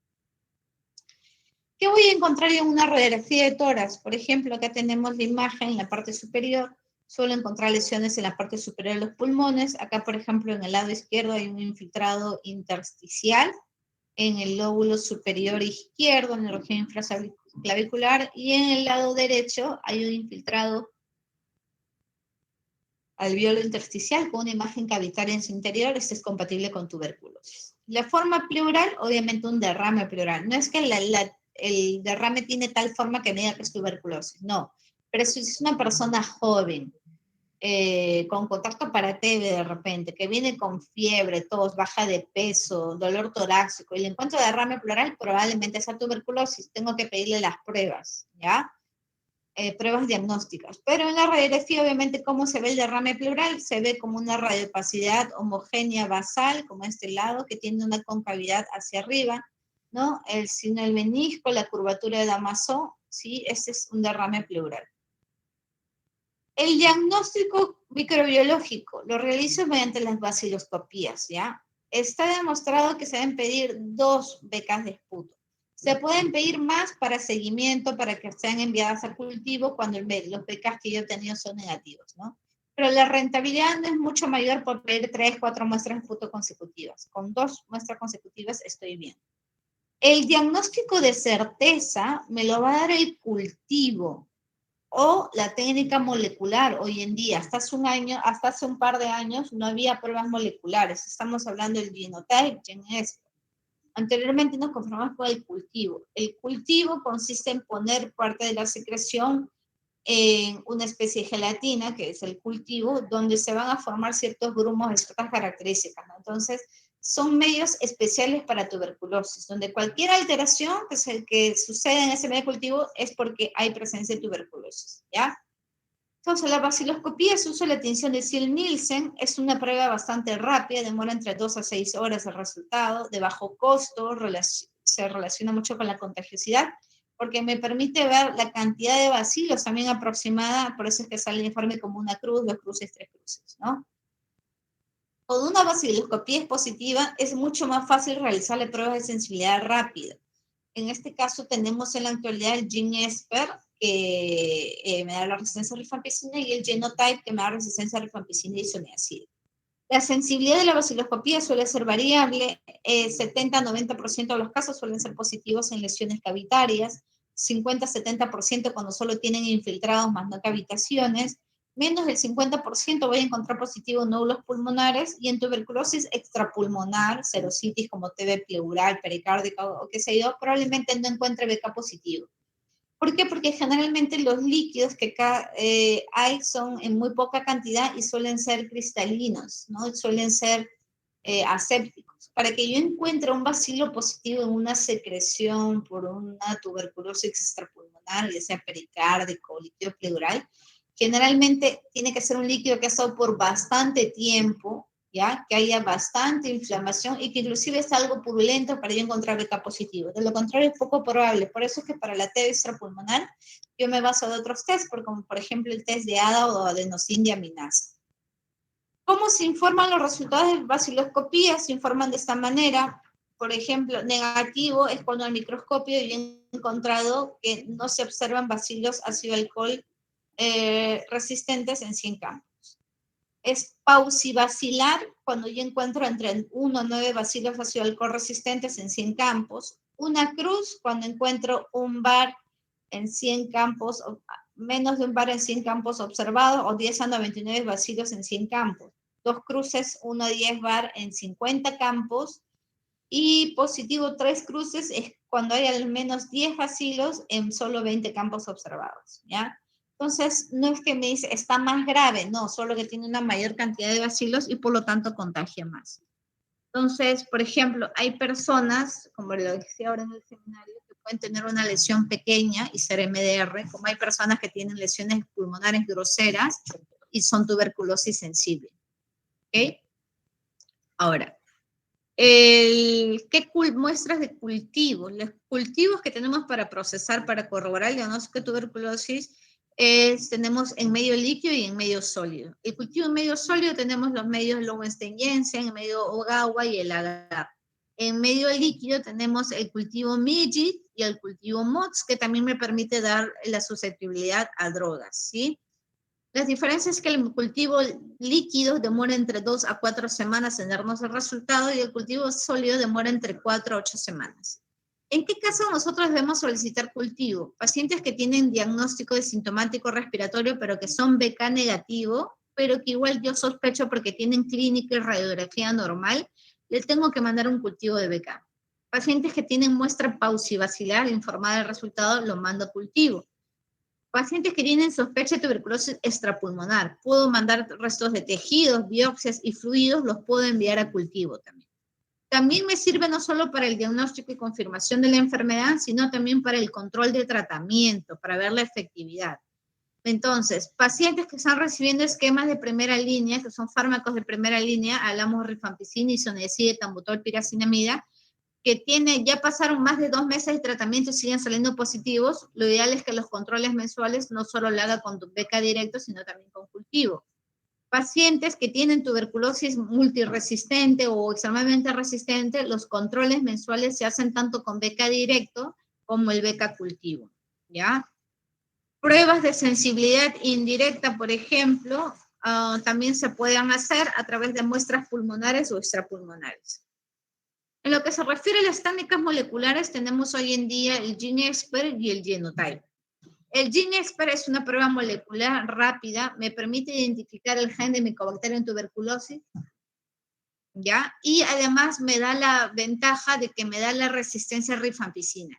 ¿Qué voy a encontrar en una radiografía de tórax? Por ejemplo, acá tenemos la imagen en la parte superior, suelo encontrar lesiones en la parte superior de los pulmones. Acá, por ejemplo, en el lado izquierdo hay un infiltrado intersticial, en el lóbulo superior izquierdo, en la región infraclavicular, y en el lado derecho hay un infiltrado alveolo intersticial con una imagen cavitaria en su interior. Este es compatible con tuberculosis. La forma pleural, obviamente un derrame pleural. No es que el derrame tiene tal forma que me diga que es tuberculosis, no. Pero si es una persona joven, con contacto paratebe de repente, que viene con fiebre, tos, baja de peso, dolor torácico, y le encuentro derrame pleural, probablemente sea tuberculosis. Tengo que pedirle las pruebas, ¿ya? Pruebas diagnósticas. Pero en la radiografía, obviamente, ¿cómo se ve el derrame pleural? Se ve como una radiopacidad homogénea basal, como este lado, que tiene una concavidad hacia arriba, ¿no? El signo del menisco, la curvatura de Damasó, ¿sí? Este es un derrame pleural. El diagnóstico microbiológico lo realizo mediante las baciloscopías, ¿ya? Está demostrado que se deben pedir 2 becas de esputo. Se pueden pedir más para seguimiento, para que sean enviadas a cultivo cuando los becas que yo he tenido son negativos, ¿no? Pero la rentabilidad no es mucho mayor por pedir 3, 4 muestras de esputo consecutivas. Con 2 muestras consecutivas estoy bien. El diagnóstico de certeza me lo va a dar el cultivo o la técnica molecular. Hoy en día, hasta hace un par de años, no había pruebas moleculares. Estamos hablando del genotype, GenEsco. Anteriormente nos conformamos con el cultivo. El cultivo consiste en poner parte de la secreción en una especie de gelatina, que es el cultivo, donde se van a formar ciertos grumos de ciertas características, ¿no? Entonces, son medios especiales para tuberculosis, donde cualquier alteración que sucede en ese medio cultivo es porque hay presencia de tuberculosis, ¿ya? Entonces, la baciloscopía se usa la tinción de Ziel-Nielsen, es una prueba bastante rápida, demora entre 2 a 6 horas el resultado, de bajo costo, se relaciona mucho con la contagiosidad, porque me permite ver la cantidad de bacilos también aproximada, por eso es que sale el informe como una cruz, 2 cruces, 3 cruces, ¿no? Cuando una baciloscopía es positiva, es mucho más fácil realizarle pruebas de sensibilidad rápida. En este caso tenemos en la actualidad el GeneSper, que me da la resistencia a rifampicina, y el Genotype, que me da resistencia a rifampicina y isoniazida. La sensibilidad de la baciloscopía suele ser variable, 70-90% de los casos suelen ser positivos en lesiones cavitarias, 50-70% cuando solo tienen infiltrados más no cavitaciones, menos del 50% voy a encontrar positivos nódulos pulmonares, y en tuberculosis extrapulmonar, serositis como TB pleural, pericárdica o qué sé yo, probablemente no encuentre BK positivo. ¿Por qué? Porque generalmente los líquidos que hay son en muy poca cantidad y suelen ser cristalinos, ¿no? Suelen ser asépticos. Para que yo encuentre un bacilo positivo en una secreción por una tuberculosis extrapulmonar, ya sea pericárdico o líquido pleural, generalmente tiene que ser un líquido que ha estado por bastante tiempo, ¿ya? Que haya bastante inflamación y que inclusive es algo purulento para yo encontrar beta positivo. De lo contrario, es poco probable. Por eso es que para la TB extrapulmonar yo me baso de otros test, como por ejemplo el test de ADA o adenosín deaminasa. ¿Cómo se informan los resultados de baciloscopía? Se informan de esta manera. Por ejemplo, negativo es cuando al microscopio yo he encontrado que no se observan bacilos ácido alcohol resistentes en 100 campos. Es paucibacilar cuando yo encuentro entre 1 a 9 bacilos ácido alcohol resistentes en 100 campos. Una cruz cuando encuentro un bar en 100 campos, menos de un bar en 100 campos observados, o 10 a 99 bacilos en 100 campos. 2 cruces, 1 a 10 bar en 50 campos, y positivo 3 cruces es cuando hay al menos 10 bacilos en solo 20 campos observados, ¿ya? Entonces, no es que me dice, está más grave, no, solo que tiene una mayor cantidad de bacilos y por lo tanto contagia más. Entonces, por ejemplo, hay personas, como lo decía ahora en el seminario, que pueden tener una lesión pequeña y ser MDR, como hay personas que tienen lesiones pulmonares groseras y son tuberculosis sensible. ¿Ok? Ahora, ¿qué muestras de cultivos? Los cultivos que tenemos para procesar, para corroborar el diagnóstico de tuberculosis, tenemos en medio líquido y en medio sólido. El cultivo en medio sólido tenemos los medios Lowenstein-Jensen, en medio Ogawa y el agar. En medio líquido tenemos el cultivo Midget y el cultivo MOTS, que también me permite dar la susceptibilidad a drogas, ¿sí? Las diferencias es que el cultivo líquido demora entre 2 a 4 semanas en darnos el resultado, y el cultivo sólido demora entre 4 a 8 semanas. ¿En qué caso nosotros debemos solicitar cultivo? Pacientes que tienen diagnóstico de sintomático respiratorio, pero que son BK negativo, pero que igual yo sospecho porque tienen clínica y radiografía normal, les tengo que mandar un cultivo de BK. Pacientes que tienen muestra paucibacilar informada del resultado, lo mando a cultivo. Pacientes que tienen sospecha de tuberculosis extrapulmonar, puedo mandar restos de tejidos, biopsias y fluidos, los puedo enviar a cultivo también. También me sirve no solo para el diagnóstico y confirmación de la enfermedad, sino también para el control de tratamiento, para ver la efectividad. Entonces, pacientes que están recibiendo esquemas de primera línea, que son fármacos de primera línea, hablamos de rifampicina, isoniazida, etambutol, piracinamida, que ya pasaron más de 2 meses de tratamiento y siguen saliendo positivos, lo ideal es que los controles mensuales no solo lo haga con beca directo, sino también con cultivo. Pacientes que tienen tuberculosis multiresistente o extremadamente resistente, los controles mensuales se hacen tanto con beca directo como el beca cultivo, ¿ya? Pruebas de sensibilidad indirecta, por ejemplo, también se pueden hacer a través de muestras pulmonares o extrapulmonares. En lo que se refiere a las técnicas moleculares, tenemos hoy en día el GeneXpert y el Genotype. El GeneXpert es una prueba molecular rápida, me permite identificar el gen de Mycobacterium en tuberculosis, ¿ya? Y además me da la ventaja de que me da la resistencia a rifampicina.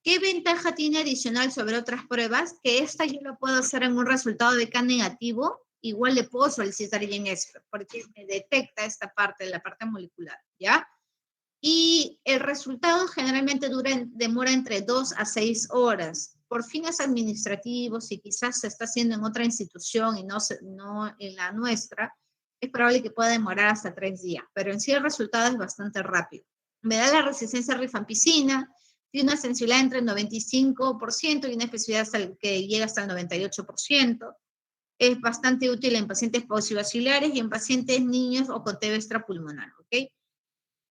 ¿Qué ventaja tiene adicional sobre otras pruebas? Que esta yo la puedo hacer en un resultado de K negativo, igual le puedo solicitar GeneXpert, porque me detecta esta parte, la parte molecular, ¿ya? y el resultado generalmente demora entre 2 a 6 horas. Por fines administrativos, y quizás se está haciendo en otra institución y no en la nuestra, es probable que pueda demorar hasta 3 días, pero en sí el resultado es bastante rápido. Me da la resistencia a rifampicina, tiene una sensibilidad entre el 95% y una especificidad que llega hasta el 98%. Es bastante útil en pacientes paucivacilares y en pacientes niños o con TB extrapulmonar, ¿ok?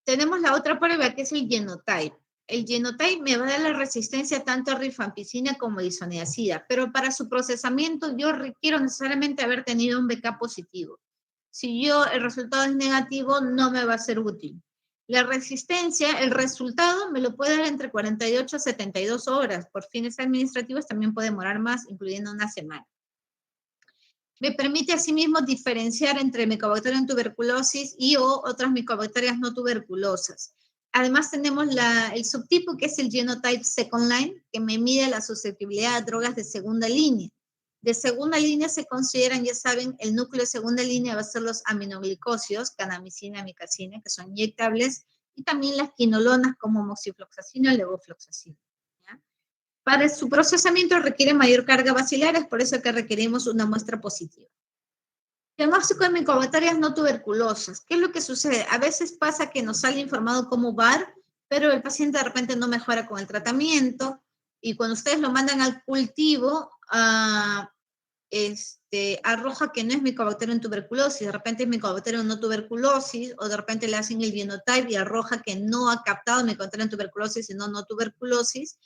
Tenemos la otra prueba que es el genotype. El genotype me va a dar la resistencia tanto a rifampicina como a isoniazida, pero para su procesamiento yo requiero necesariamente haber tenido un BK positivo. Si el resultado es negativo, no me va a ser útil. La resistencia, el resultado me lo puede dar entre 48 a 72 horas. Por fines administrativos también puede demorar más, incluyendo una semana. Me permite asimismo diferenciar entre Mycobacterium tuberculosis y otras micobacterias no tuberculosas. Además tenemos el subtipo que es el genotype second line, que me mide la susceptibilidad a drogas de segunda línea. De segunda línea se consideran, ya saben, el núcleo de segunda línea va a ser los aminoglicosios, kanamicina, amicacina, que son inyectables, y también las quinolonas como moxifloxacina o levofloxacina. Para su procesamiento requiere mayor carga bacilar, es por eso que requerimos una muestra positiva. Diagnóstico de micobacterias no tuberculosas. ¿Qué es lo que sucede? A veces pasa que nos sale informado como VAR, pero el paciente de repente no mejora con el tratamiento y cuando ustedes lo mandan al cultivo, arroja que no es Mycobacterium tuberculosis, de repente es Mycobacterium no tuberculosis, o de repente le hacen el genotype y arroja que no ha captado Mycobacterium tuberculosis, sino no tuberculosis.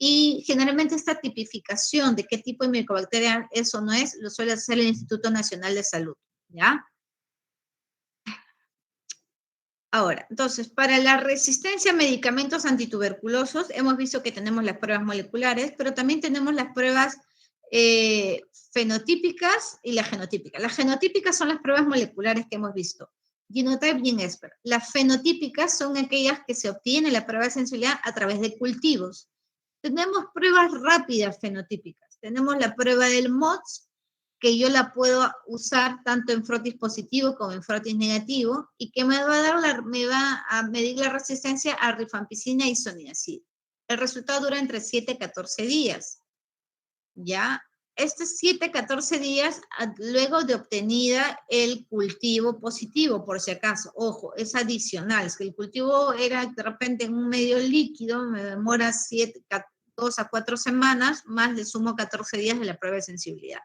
Y generalmente esta tipificación de qué tipo de micobacteria es o no es, lo suele hacer el Instituto Nacional de Salud, ¿ya? Ahora, entonces, para la resistencia a medicamentos antituberculosos, hemos visto que tenemos las pruebas moleculares, pero también tenemos las pruebas fenotípicas y las genotípicas. Las genotípicas son las pruebas moleculares que hemos visto, Genotype y ESPER. Las fenotípicas son aquellas que se obtiene la prueba de sensibilidad a través de cultivos. Tenemos pruebas rápidas fenotípicas. Tenemos la prueba del MOTS, que yo la puedo usar tanto en frotis positivo como en frotis negativo, y que me va a medir la resistencia a rifampicina y isoniazid. El resultado dura entre 7 y 14 días. ¿Ya? Estos 7 a 14 días luego de obtenida el cultivo positivo, por si acaso. Ojo, es adicional. Si el cultivo era de repente en un medio líquido, me demora 2 a 4 semanas, más le sumo 14 días de la prueba de sensibilidad.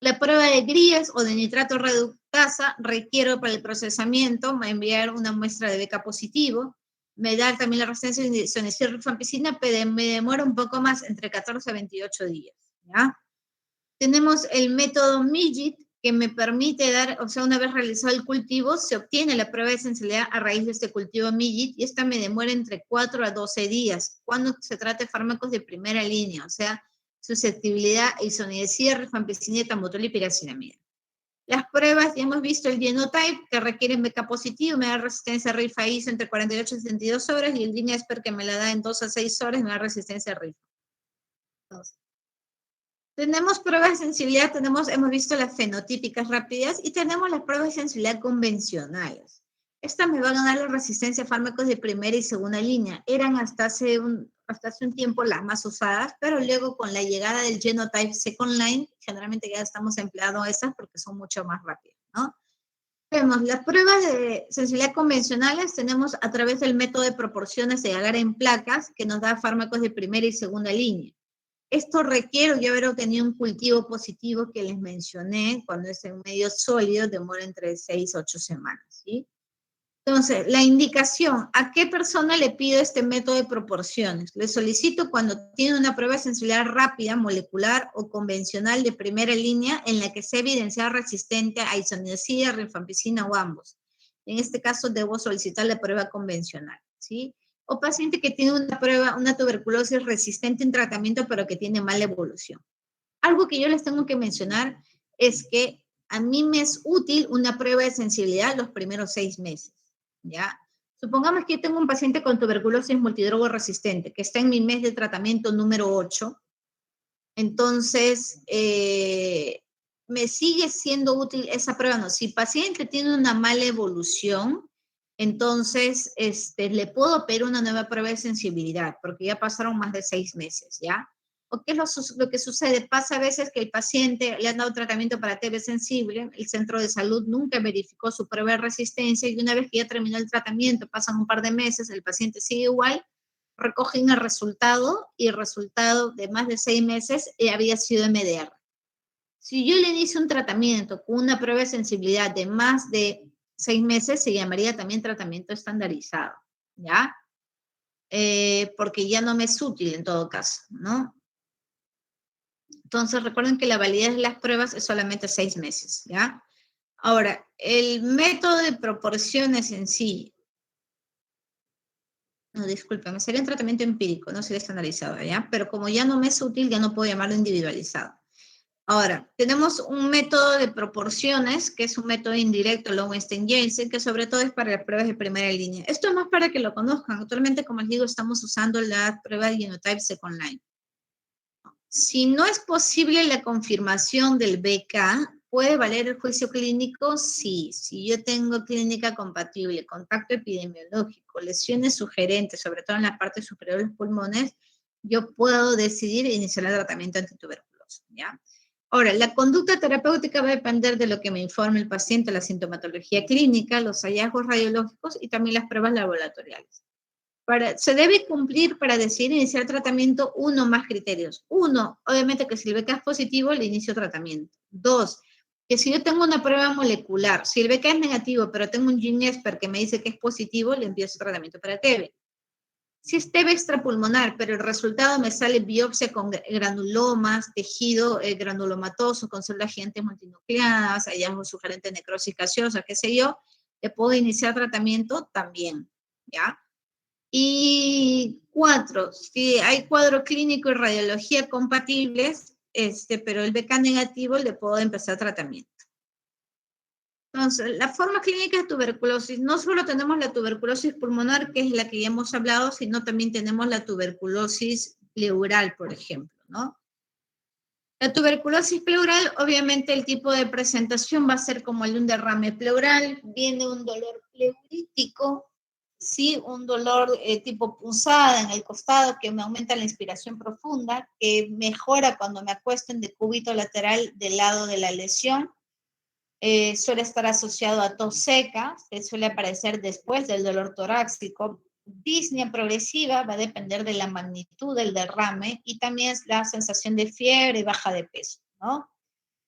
La prueba de Gries o de nitrato reductasa requiero para el procesamiento enviar una muestra de BK positivo. Me da también la resistencia de isoniazid rifampicina, pero me demora un poco más, entre 14 a 28 días. ¿Ya? Tenemos el método MIGIT, que me permite dar, o sea, una vez realizado el cultivo, se obtiene la prueba de sensibilidad a raíz de este cultivo MIGIT, y esta me demora entre 4 a 12 días, cuando se trata de fármacos de primera línea, o sea, susceptibilidad a isoniazid, rifampicina, etambutol y piracinamida. Las pruebas, ya hemos visto el genotype, que requieren BK positivo, me da resistencia a rifa-ISO entre 48 y 72 horas, y el GeneSper, que me la da en 2 a 6 horas, me da resistencia a rifa. Entonces, tenemos pruebas de sensibilidad, hemos visto las fenotípicas rápidas y tenemos las pruebas de sensibilidad convencionales. Estas me van a dar la resistencia a fármacos de primera y segunda línea. Eran hasta hace un tiempo las más usadas, pero luego con la llegada del genotype second line, generalmente ya estamos empleando esas porque son mucho más rápidas, ¿no? Vemos las pruebas de sensibilidad convencionales, tenemos a través del método de proporciones de agar en placas, que nos da fármacos de primera y segunda línea. Esto requiere yo haber obtenido un cultivo positivo que les mencioné, cuando es en medio sólido, demora entre 6 a 8 semanas, ¿sí? Entonces, la indicación, ¿a qué persona le pido este método de proporciones? Le solicito cuando tiene una prueba de sensibilidad rápida, molecular o convencional de primera línea en la que se evidencia resistente a isoniazida, rifampicina o ambos. En este caso, debo solicitar la prueba convencional, ¿sí? O paciente que tiene una tuberculosis resistente en tratamiento, pero que tiene mala evolución. Algo que yo les tengo que mencionar es que a mí me es útil una prueba de sensibilidad los primeros 6 meses, ¿ya? Supongamos que yo tengo un paciente con tuberculosis multidrogo resistente, que está en mi mes de tratamiento número 8, entonces, me sigue siendo útil esa prueba, ¿no? Si el paciente tiene una mala evolución, Entonces, le puedo pedir una nueva prueba de sensibilidad, porque ya pasaron más de 6 meses, ¿ya? ¿O qué es lo que sucede? Pasa a veces que el paciente le han dado tratamiento para TB sensible, el centro de salud nunca verificó su prueba de resistencia y una vez que ya terminó el tratamiento, pasan un par de meses, el paciente sigue igual, recogen el resultado y el resultado de más de 6 meses había sido MDR. Si yo le inicio un tratamiento con una prueba de sensibilidad de más de 6 meses, se llamaría también tratamiento estandarizado, ¿ya? Porque ya no me es útil en todo caso, ¿no? Entonces, recuerden que la validez de las pruebas es solamente 6 meses, ¿ya? Ahora, el método de proporciones en sí, no, discúlpame, sería un tratamiento empírico, no sería estandarizado, ¿ya? Pero como ya no me es útil, ya no puedo llamarlo individualizado. Ahora, tenemos un método de proporciones, que es un método indirecto, Lowenstein-Jensen, que sobre todo es para las pruebas de primera línea. Esto es más para que lo conozcan. Actualmente, como les digo, estamos usando la prueba de Genotype Second Line. Si no es posible la confirmación del BK, ¿puede valer el juicio clínico? Sí. Si yo tengo clínica compatible, contacto epidemiológico, lesiones sugerentes, sobre todo en la parte superior de los pulmones, yo puedo decidir iniciar el tratamiento antituberculoso, ¿ya? Ahora, la conducta terapéutica va a depender de lo que me informe el paciente, la sintomatología clínica, los hallazgos radiológicos y también las pruebas laboratoriales. Se debe cumplir para decidir iniciar tratamiento uno más criterios. Uno, obviamente que si el BK es positivo, le inicio tratamiento. Dos, que si yo tengo una prueba molecular, si el BK es negativo, pero tengo un GeneSper que me dice que es positivo, le empiezo tratamiento para TB. Si es TB extrapulmonar, pero el resultado me sale biopsia con granulomas, tejido granulomatoso, con células gigantes multinucleadas, hallazgo sugerente de necrosis gaseosa, qué sé yo, le puedo iniciar tratamiento también, ¿ya? Y 4, si hay cuadro clínico y radiología compatibles, pero el BK negativo, le puedo empezar tratamiento. Entonces, la forma clínica de tuberculosis, no solo tenemos la tuberculosis pulmonar, que es la que ya hemos hablado, sino también tenemos la tuberculosis pleural, por ejemplo, ¿no? La tuberculosis pleural, obviamente el tipo de presentación va a ser como el de un derrame pleural, viene un dolor pleurítico, ¿sí? Un dolor tipo punzada en el costado que me aumenta la inspiración profunda, que mejora cuando me acuesto en decúbito lateral del lado de la lesión. Suele estar asociado a tos seca, que suele aparecer después del dolor torácico. Disnea progresiva va a depender de la magnitud del derrame y también es la sensación de fiebre y baja de peso, ¿no?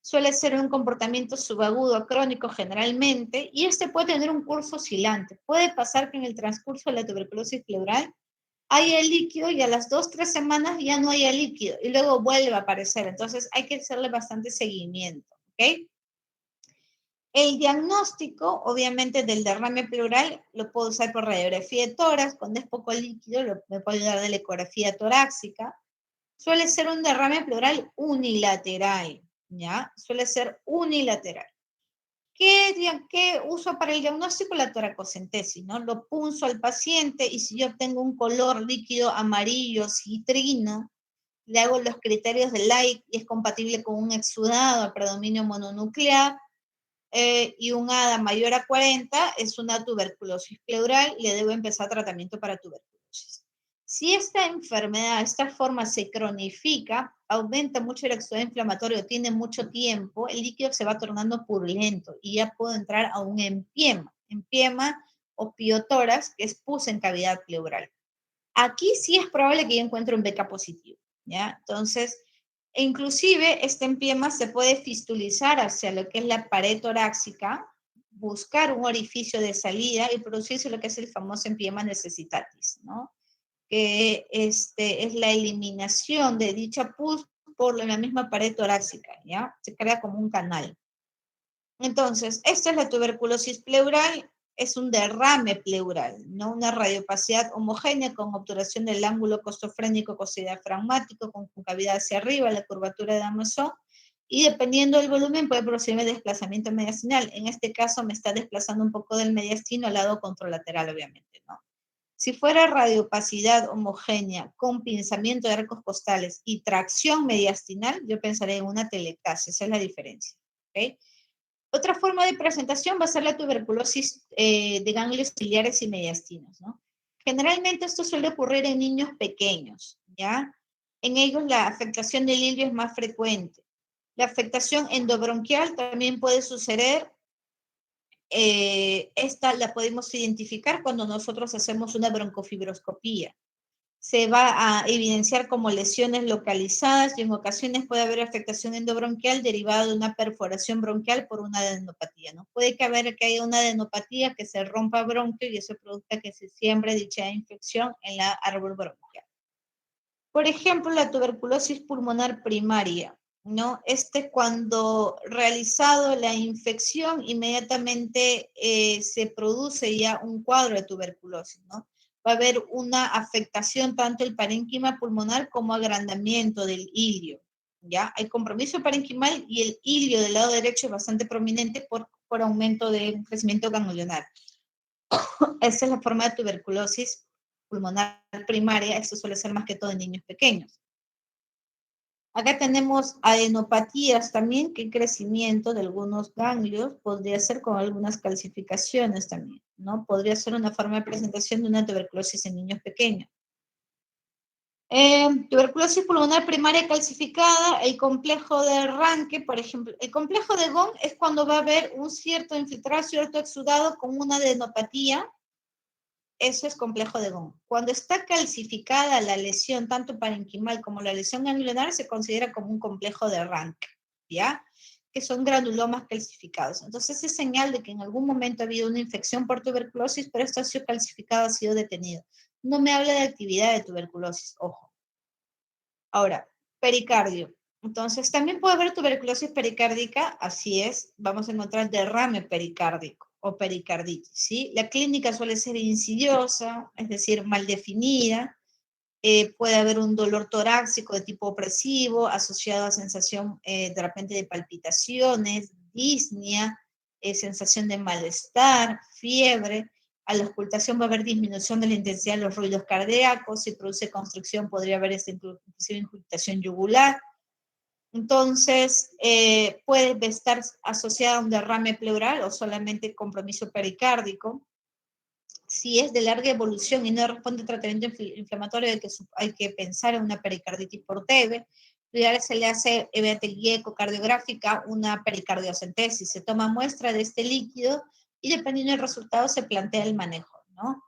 Suele ser un comportamiento subagudo crónico generalmente y puede tener un curso oscilante. Puede pasar que en el transcurso de la tuberculosis pleural haya el líquido y a las 2-3 semanas ya no haya líquido y luego vuelve a aparecer. Entonces hay que hacerle bastante seguimiento, ¿ok? El diagnóstico, obviamente, del derrame pleural lo puedo usar por radiografía de tórax, cuando es poco líquido me puedo ayudar de la ecografía torácica. Suele ser un derrame pleural unilateral, ¿ya? Suele ser unilateral. ¿Qué uso para el diagnóstico? La toracocentesis, ¿no? Lo punzo al paciente y si yo tengo un color líquido amarillo, citrino, le hago los criterios de Light y es compatible con un exudado a predominio mononuclear, y un ADA mayor a 40 es una tuberculosis pleural, le debo empezar tratamiento para tuberculosis. Si esta enfermedad, esta forma se cronifica, aumenta mucho el exudado inflamatorio, tiene mucho tiempo, el líquido se va tornando purulento y ya puedo entrar a un empiema o piotórax, que es pus en cavidad pleural. Aquí sí es probable que yo encuentre un BK positivo, ¿ya? Entonces, inclusive este empiema se puede fistulizar hacia lo que es la pared torácica, buscar un orificio de salida y producirse lo que es el famoso empiema necesitatis, ¿no? Que es la eliminación de dicha pus por la misma pared torácica, ¿ya? Se crea como un canal. Entonces, esta es la tuberculosis pleural, es un derrame pleural, no una radiopacidad homogénea con obturación del ángulo costofrénico costodiafragmático, con concavidad hacia arriba, la curvatura de Damesson, y dependiendo del volumen puede producirme desplazamiento mediastinal. En este caso me está desplazando un poco del mediastino al lado contralateral, obviamente, ¿no? Si fuera radiopacidad homogénea con pinzamiento de arcos costales y tracción mediastinal, yo pensaría en una telectasia, esa es la diferencia, ¿ok? Otra forma de presentación va a ser la tuberculosis de ganglios ciliares y mediastinos, ¿no? Generalmente esto suele ocurrir en niños pequeños, ¿ya? En ellos la afectación del hilio es más frecuente. La afectación endobronquial también puede suceder. Esta la podemos identificar cuando nosotros hacemos una broncofibroscopía. Se va a evidenciar como lesiones localizadas y en ocasiones puede haber afectación endobronquial derivada de una perforación bronquial por una adenopatía, ¿no? Puede que haya una adenopatía que se rompa bronquio y eso produzca que se siembre dicha infección en la árbol bronquial. Por ejemplo, la tuberculosis pulmonar primaria, ¿no? Cuando realizado la infección, inmediatamente se produce ya un cuadro de tuberculosis, ¿no? Va a haber una afectación tanto el parénquima pulmonar como agrandamiento del ilio, ¿ya? Hay compromiso parenquimal y el ilio del lado derecho es bastante prominente por aumento de crecimiento ganglionar. Esa es la forma de tuberculosis pulmonar primaria, esto suele ser más que todo en niños pequeños. Acá tenemos adenopatías también, que el crecimiento de algunos ganglios podría ser con algunas calcificaciones también, ¿no? Podría ser una forma de presentación de una tuberculosis en niños pequeños. Tuberculosis pulmonar primaria calcificada, el complejo de Ranke, por ejemplo. El complejo de Ghon es cuando va a haber un cierto infiltrado, cierto exudado con una adenopatía. Eso es complejo de Ghon. Cuando está calcificada la lesión, tanto parenquimal como la lesión ganglionar, se considera como un complejo de Ranke, ¿ya? Que son granulomas calcificados. Entonces es señal de que en algún momento ha habido una infección por tuberculosis, pero esto ha sido calcificado, ha sido detenido. No me habla de actividad de tuberculosis, ojo. Ahora, pericardio. Entonces, también puede haber tuberculosis pericárdica, así es, vamos a encontrar derrame pericárdico o pericarditis, ¿sí? La clínica suele ser insidiosa, es decir, mal definida, puede haber un dolor torácico de tipo opresivo, asociado a sensación de repente de palpitaciones, disnea, sensación de malestar, fiebre. A la ocultación va a haber disminución de la intensidad de los ruidos cardíacos, si produce constricción podría haber inclusive incultación yugular. Entonces, puede estar asociada a un derrame pleural o solamente compromiso pericárdico. Si es de larga evolución y no responde a tratamiento inflamatorio, hay que pensar en una pericarditis por TB. Se le hace guía ecocardiográfica, una pericardiocentesis. Se toma muestra de este líquido y dependiendo del resultado se plantea el manejo, ¿no?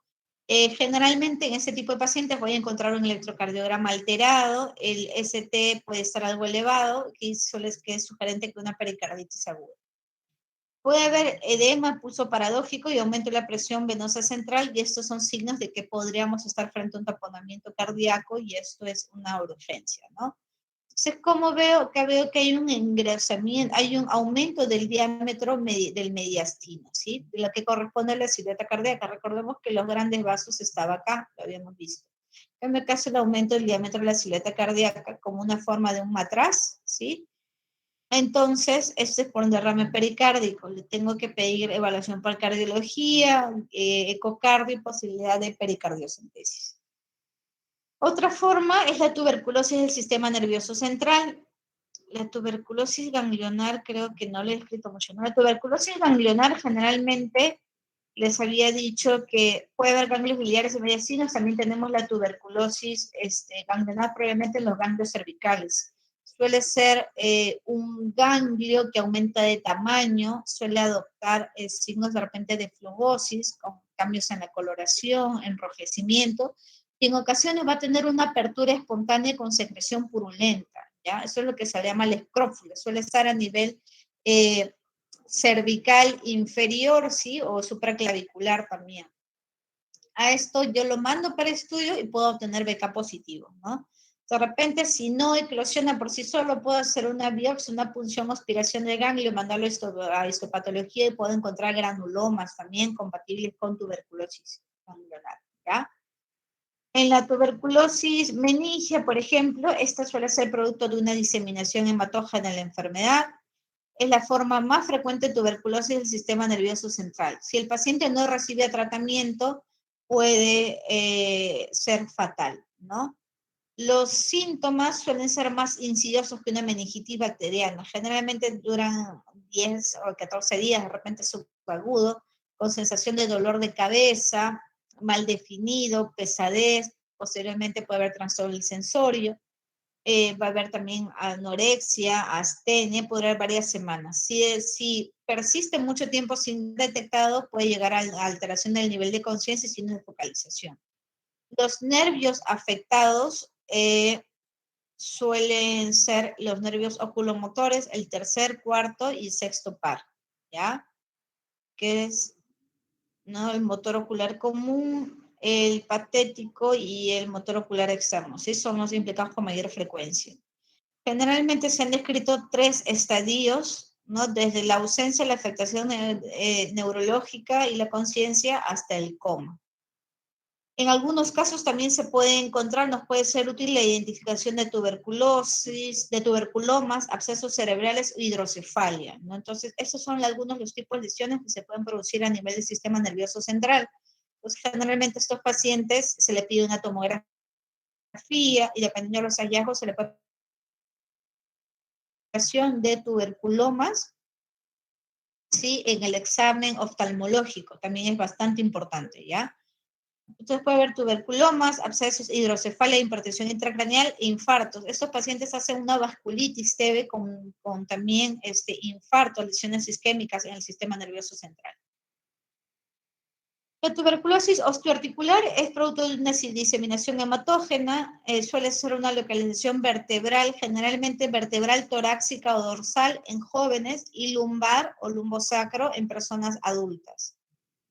Generalmente en ese tipo de pacientes voy a encontrar un electrocardiograma alterado, el ST puede estar algo elevado, que es sugerente que una pericarditis aguda. Puede haber edema, pulso paradójico y aumento de la presión venosa central, y estos son signos de que podríamos estar frente a un taponamiento cardíaco y esto es una urgencia, ¿no? Entonces, ¿cómo veo que hay un engrosamiento, hay un aumento del diámetro del mediastino, ¿sí? Lo que corresponde a la silueta cardíaca. Recordemos que los grandes vasos estaban acá, lo habíamos visto. En el caso del aumento del diámetro de la silueta cardíaca como una forma de un matraz, ¿sí? Entonces, este es por un derrame pericárdico. Le tengo que pedir evaluación por cardiología, ecocardio y posibilidad de pericardiocentesis. Otra forma es la tuberculosis del sistema nervioso central. La tuberculosis ganglionar creo que no le he escrito mucho, ¿no? La tuberculosis ganglionar generalmente les había dicho que puede haber ganglios biliares y mediastinos, también tenemos la tuberculosis ganglionar probablemente en los ganglios cervicales. Suele ser un ganglio que aumenta de tamaño, suele adoptar signos de repente de flugosis, con cambios en la coloración, enrojecimiento, y en ocasiones va a tener una apertura espontánea con secreción purulenta, ¿ya? Eso es lo que se llama el escrófulo, suele estar a nivel cervical inferior, ¿sí? O supraclavicular también. A esto yo lo mando para estudio y puedo obtener beca positivo, ¿no? De repente, si no eclosiona por sí solo, puedo hacer una biopsia, una punción, aspiración de ganglio, mandarlo a histopatología y puedo encontrar granulomas también compatibles con tuberculosis ganglionar, ¿ya? En la tuberculosis meningia, por ejemplo, esta suele ser producto de una diseminación hematógena de la enfermedad. Es la forma más frecuente de tuberculosis del sistema nervioso central. Si el paciente no recibe tratamiento, puede ser fatal, ¿no? Los síntomas suelen ser más insidiosos que una meningitis bacteriana. Generalmente duran 10 o 14 días, de repente subagudo, con sensación de dolor de cabeza, mal definido, pesadez, posteriormente puede haber trastorno del sensorio, va a haber también anorexia, astenia, puede haber varias semanas. Si persiste mucho tiempo sin detectado, puede llegar a alteración del nivel de conciencia y signos de focalización. Los nervios afectados suelen ser los nervios oculomotores, el tercer, cuarto y sexto par, ¿ya? Que es, ¿no?, el motor ocular común, el patético y el motor ocular externo, ¿sí? Son los implicados con mayor frecuencia. Generalmente se han descrito 3 estadios, ¿no? Desde la ausencia, la afectación neurológica y la conciencia hasta el coma. En algunos casos también se puede encontrar, nos puede ser útil la identificación de tuberculosis, de tuberculomas, abscesos cerebrales o hidrocefalia, ¿no? Entonces, esos son algunos de los tipos de lesiones que se pueden producir a nivel del sistema nervioso central. Pues generalmente a estos pacientes se les pide una tomografía y dependiendo de los hallazgos se le puede de tuberculomas, ¿sí?, en el examen oftalmológico, también es bastante importante, ¿ya? Entonces puede haber tuberculomas, abscesos, hidrocefalia, hipertensión intracraneal e infartos. Estos pacientes hacen una vasculitis leve con también infarto, lesiones isquémicas en el sistema nervioso central. La tuberculosis osteoarticular es producto de una diseminación hematógena, suele ser una localización vertebral, generalmente vertebral torácica o dorsal en jóvenes y lumbar o lumbosacro en personas adultas.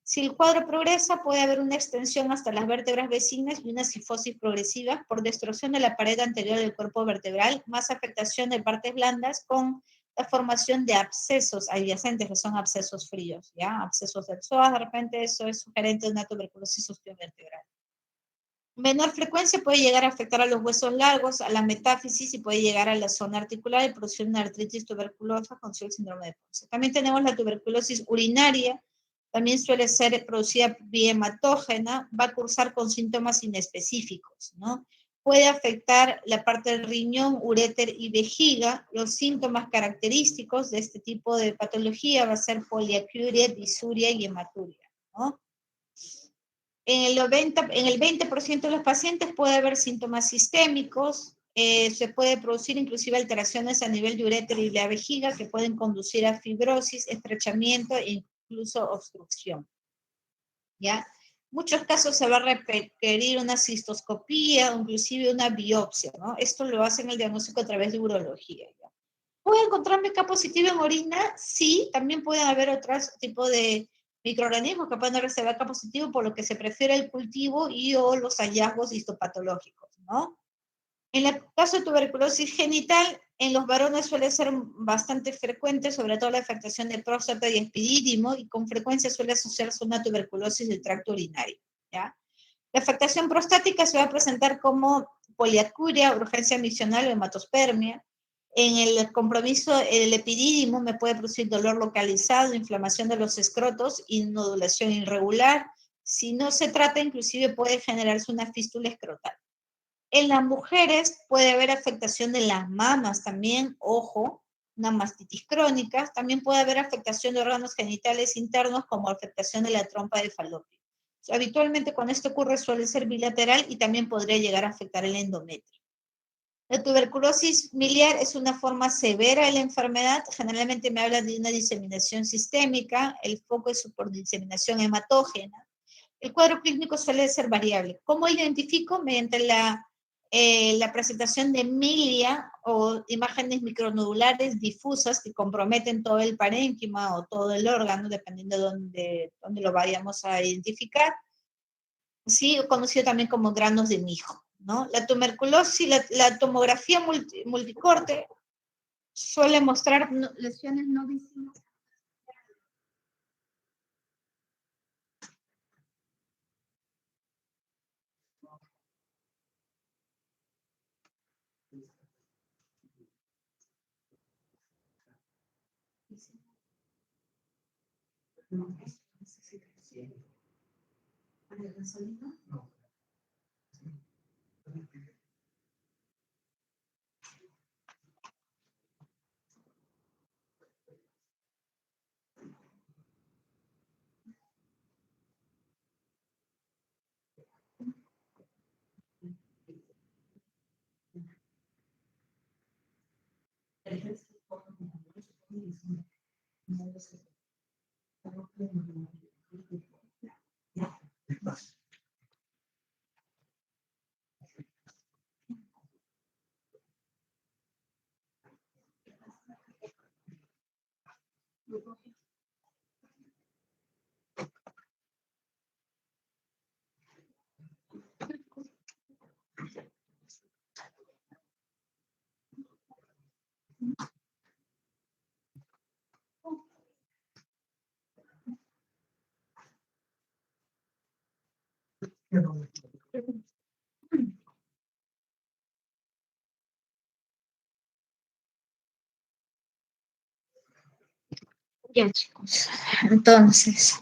Si el cuadro progresa, puede haber una extensión hasta las vértebras vecinas y una cifosis progresiva por destrucción de la pared anterior del cuerpo vertebral, más afectación de partes blandas con la formación de abscesos adyacentes, que son abscesos fríos, ¿ya? Abscesos del psoas, de repente eso es sugerente de una tuberculosis osteovertebral. Menor frecuencia puede llegar a afectar a los huesos largos, a la metáfisis y puede llegar a la zona articular y producir una artritis tuberculosa con el síndrome de Ponce. También tenemos la tuberculosis urinaria, también suele ser producida vía hematógena, va a cursar con síntomas inespecíficos, ¿no? Puede afectar la parte del riñón, uréter y vejiga. Los síntomas característicos de este tipo de patología va a ser poliacuria, disuria y hematuria, ¿no? En el 20% de los pacientes puede haber síntomas sistémicos, se puede producir inclusive alteraciones a nivel de uréter y la vejiga que pueden conducir a fibrosis, estrechamiento e incluso obstrucción, ¿ya? En muchos casos se va a requerir una cistoscopía o inclusive una biopsia, ¿no? Esto lo hacen el diagnóstico a través de urología, ¿ya? ¿Puede encontrarme K positivo en orina? Sí, también pueden haber otros tipos de microorganismos que pueden reservar K positivo, por lo que se prefiere el cultivo y o los hallazgos histopatológicos, ¿no? En el caso de tuberculosis genital, en los varones suele ser bastante frecuente, sobre todo la afectación de próstata y epidídimo, y con frecuencia suele asociarse a una tuberculosis del tracto urinario, ¿ya? La afectación prostática se va a presentar como poliacuria, urgencia misional o hematospermia. En el compromiso, el epidídimo me puede producir dolor localizado, inflamación de los escrotos y nodulación irregular. Si no se trata, inclusive puede generarse una fístula escrotal. En las mujeres puede haber afectación de las mamas también, ojo, una mastitis crónica. También puede haber afectación de órganos genitales internos como afectación de la trompa de falopio. Habitualmente cuando esto ocurre suele ser bilateral y también podría llegar a afectar el endometrio. La tuberculosis miliar es una forma severa de la enfermedad. Generalmente me habla de una diseminación sistémica. El foco es por diseminación hematógena. El cuadro clínico suele ser variable. ¿Cómo identifico? Mediante la presentación de milia o imágenes micronodulares difusas que comprometen todo el parénquima o todo el órgano, dependiendo de dónde lo vayamos a identificar. Sí, conocido también como granos de mijo, ¿no? La tuberculosis, la tomografía multicorte suele mostrar lesiones no visibles. No. Ya, chicos. Entonces,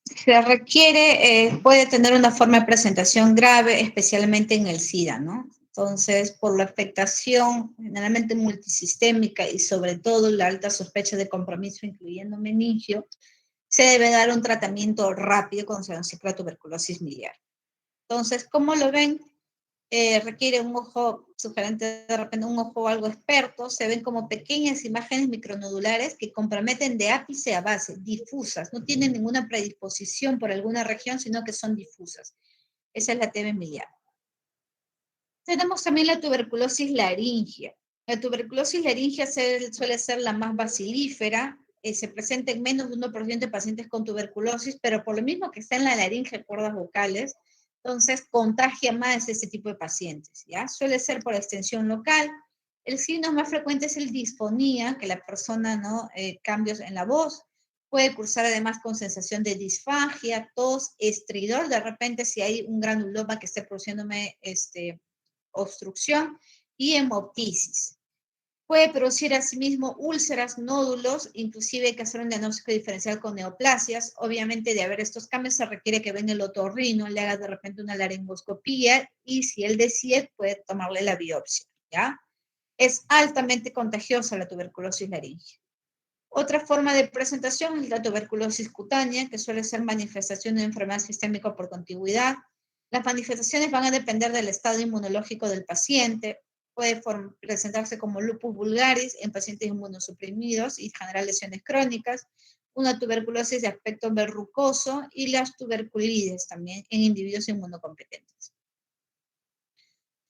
se requiere, puede tener una forma de presentación grave, especialmente en el SIDA, ¿no? Entonces, por la afectación generalmente multisistémica y sobre todo la alta sospecha de compromiso, incluyendo meningio, se debe dar un tratamiento rápido cuando se diagnostica la tuberculosis miliar. Entonces, ¿cómo lo ven? Requiere un ojo sugerente, de repente un ojo algo experto, se ven como pequeñas imágenes micronodulares que comprometen de ápice a base, difusas, no tienen ninguna predisposición por alguna región, sino que son difusas. Esa es la TB miliar. Tenemos también la tuberculosis laringea. La tuberculosis laringea suele ser la más bacilífera, se presenta en menos de 1% de pacientes con tuberculosis, pero por lo mismo que está en la laringe, cuerdas vocales, entonces contagia más ese tipo de pacientes, ¿ya? Suele ser por extensión local. El signo más frecuente es el disfonía, que la persona, ¿no? Cambios en la voz. Puede cursar además con sensación de disfagia, tos, estridor, de repente si hay un granuloma que esté produciéndome obstrucción y hemoptisis. Puede producir asimismo úlceras, nódulos, inclusive hay que hacer un diagnóstico diferencial con neoplasias. Obviamente, de haber estos cambios, se requiere que venga el otorrino, le haga de repente una laringoscopía y si él decide, puede tomarle la biopsia, ¿ya? Es altamente contagiosa la tuberculosis laringea. Otra forma de presentación es la tuberculosis cutánea, que suele ser manifestación de enfermedad sistémica por contigüidad. Las manifestaciones van a depender del estado inmunológico del paciente. Puede presentarse como lupus vulgaris en pacientes inmunosuprimidos y generar lesiones crónicas, una tuberculosis de aspecto verrucoso y las tuberculides también en individuos inmunocompetentes.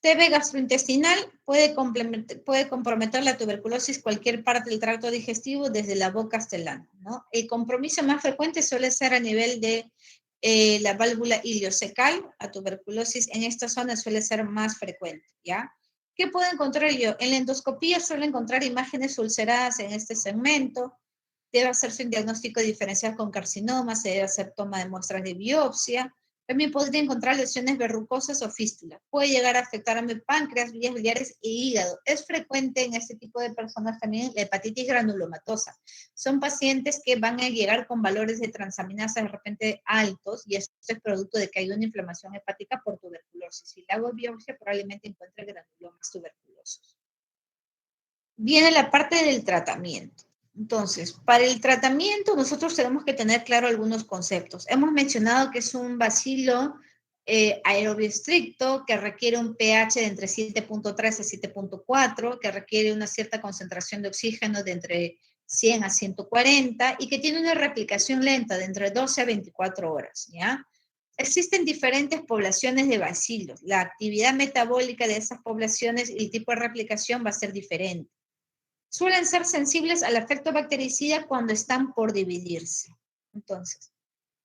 TB gastrointestinal puede comprometer la tuberculosis cualquier parte del tracto digestivo desde la boca hasta el ano, ¿no? El compromiso más frecuente suele ser a nivel de la válvula iliocecal. La tuberculosis en esta zona suele ser más frecuente, ¿ya? ¿Qué puedo encontrar yo? En la endoscopía suelo encontrar imágenes ulceradas en este segmento. Debe hacerse un diagnóstico diferencial con carcinoma, se debe hacer toma de muestras de biopsia. También podría encontrar lesiones verrucosas o fístulas. Puede llegar a afectar a mi páncreas, vías biliares e hígado. Es frecuente en este tipo de personas también la hepatitis granulomatosa. Son pacientes que van a llegar con valores de transaminasa de repente altos y esto es producto de que hay una inflamación hepática por tuberculosis. Si le hago biopsia, probablemente encuentre granulomas tuberculosos. Viene la parte del tratamiento. Entonces, para el tratamiento nosotros tenemos que tener claro algunos conceptos. Hemos mencionado que es un bacilo aerobio estricto, que requiere un pH de entre 7.3 a 7.4, que requiere una cierta concentración de oxígeno de entre 100 a 140 y que tiene una replicación lenta de entre 12 a 24 horas, ¿ya? Existen diferentes poblaciones de bacilos. La actividad metabólica de esas poblaciones y el tipo de replicación va a ser diferente. Suelen ser sensibles al efecto bactericida cuando están por dividirse. Entonces,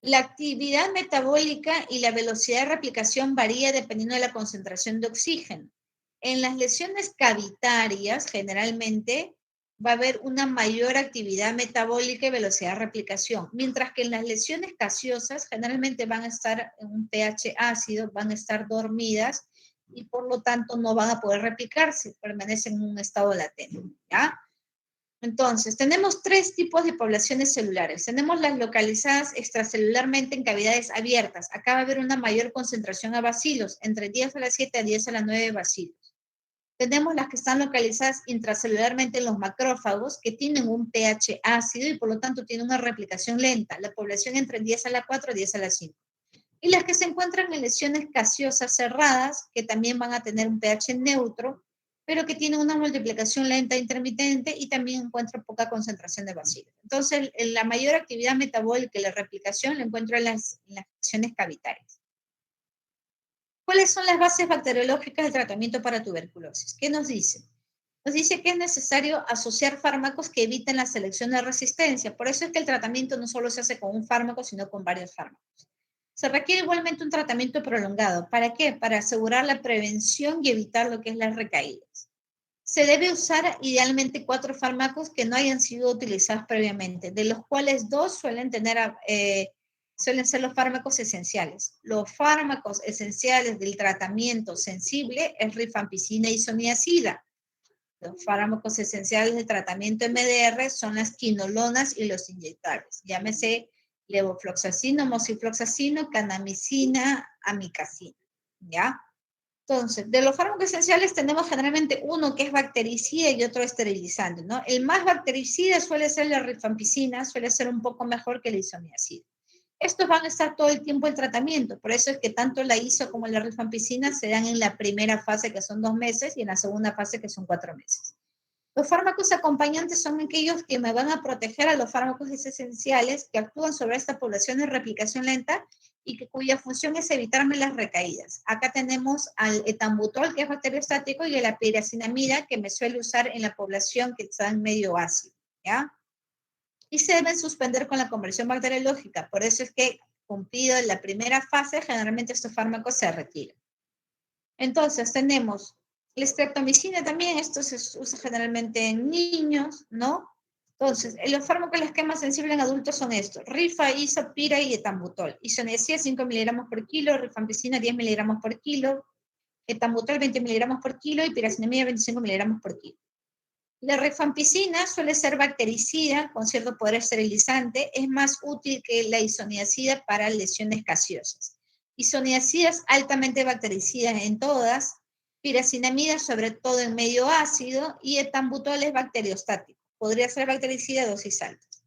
la actividad metabólica y la velocidad de replicación varía dependiendo de la concentración de oxígeno. En las lesiones cavitarias, generalmente, va a haber una mayor actividad metabólica y velocidad de replicación, mientras que en las lesiones gaseosas, generalmente van a estar en un pH ácido, van a estar dormidas y por lo tanto no van a poder replicarse, permanecen en un estado latente, ¿ya? Entonces, tenemos tres tipos de poblaciones celulares. Tenemos las localizadas extracelularmente en cavidades abiertas. Acá va a haber una mayor concentración a bacilos, entre 10 a la 7 a 10 a la 9 bacilos. Tenemos las que están localizadas intracelularmente en los macrófagos, que tienen un pH ácido y por lo tanto tienen una replicación lenta. La población entre 10 a la 4 a 10 a la 5. Y las que se encuentran en lesiones gaseosas cerradas, que también van a tener un pH neutro, pero que tienen una multiplicación lenta e intermitente y también encuentro poca concentración de bacilos. Entonces, la mayor actividad metabólica y la replicación la encuentro en las lesiones cavitarias. ¿Cuáles son las bases bacteriológicas del tratamiento para tuberculosis? ¿Qué nos dice? Nos dice que es necesario asociar fármacos que eviten la selección de resistencia. Por eso es que el tratamiento no solo se hace con un fármaco, sino con varios fármacos. Se requiere igualmente un tratamiento prolongado. ¿Para qué? Para asegurar la prevención y evitar lo que es las recaídas. Se debe usar idealmente 4 fármacos que no hayan sido utilizados previamente, de los cuales 2 suelen ser los fármacos esenciales. Los fármacos esenciales del tratamiento sensible es rifampicina y isoniazida. Los fármacos esenciales de tratamiento MDR son las quinolonas y los inyectables. Llámese levofloxacino, mosifloxacino, kanamicina, amikacina. ¿Ya? Entonces, de los fármacos esenciales tenemos generalmente uno que es bactericida y otro esterilizante, ¿no? El más bactericida suele ser la rifampicina, suele ser un poco mejor que la isoniazida. Estos van a estar todo el tiempo en tratamiento, por eso es que tanto la iso como la rifampicina se dan en la primera fase, que son 2 meses, y en la segunda fase, que son 4 meses. Los fármacos acompañantes son aquellos que me van a proteger a los fármacos esenciales que actúan sobre esta población de replicación lenta y cuya función es evitarme las recaídas. Acá tenemos al etambutol, que es bacteriostático, y la piracinamida, que me suele usar en la población que está en medio ácido, ¿ya? Y se deben suspender con la conversión bacteriológica. Por eso es que, cumplido la primera fase, generalmente estos fármacos se retiran. Entonces, tenemos la streptomicina también, esto se usa generalmente en niños, ¿no? Entonces, los fármacos, el esquema sensible en adultos son estos: rifa, iso, pira y etambutol. Isoniazida 5 miligramos por kilo, rifampicina 10 miligramos por kilo, etambutol 20 miligramos por kilo y piracinamida 25 miligramos por kilo. La rifampicina suele ser bactericida con cierto poder esterilizante, es más útil que la isoniazida para lesiones gaseosas. Isoniazida es altamente bactericida en todas, piracinamida sobre todo en medio ácido y etambutol es bacteriostático. Podría ser bactericida a dosis altas.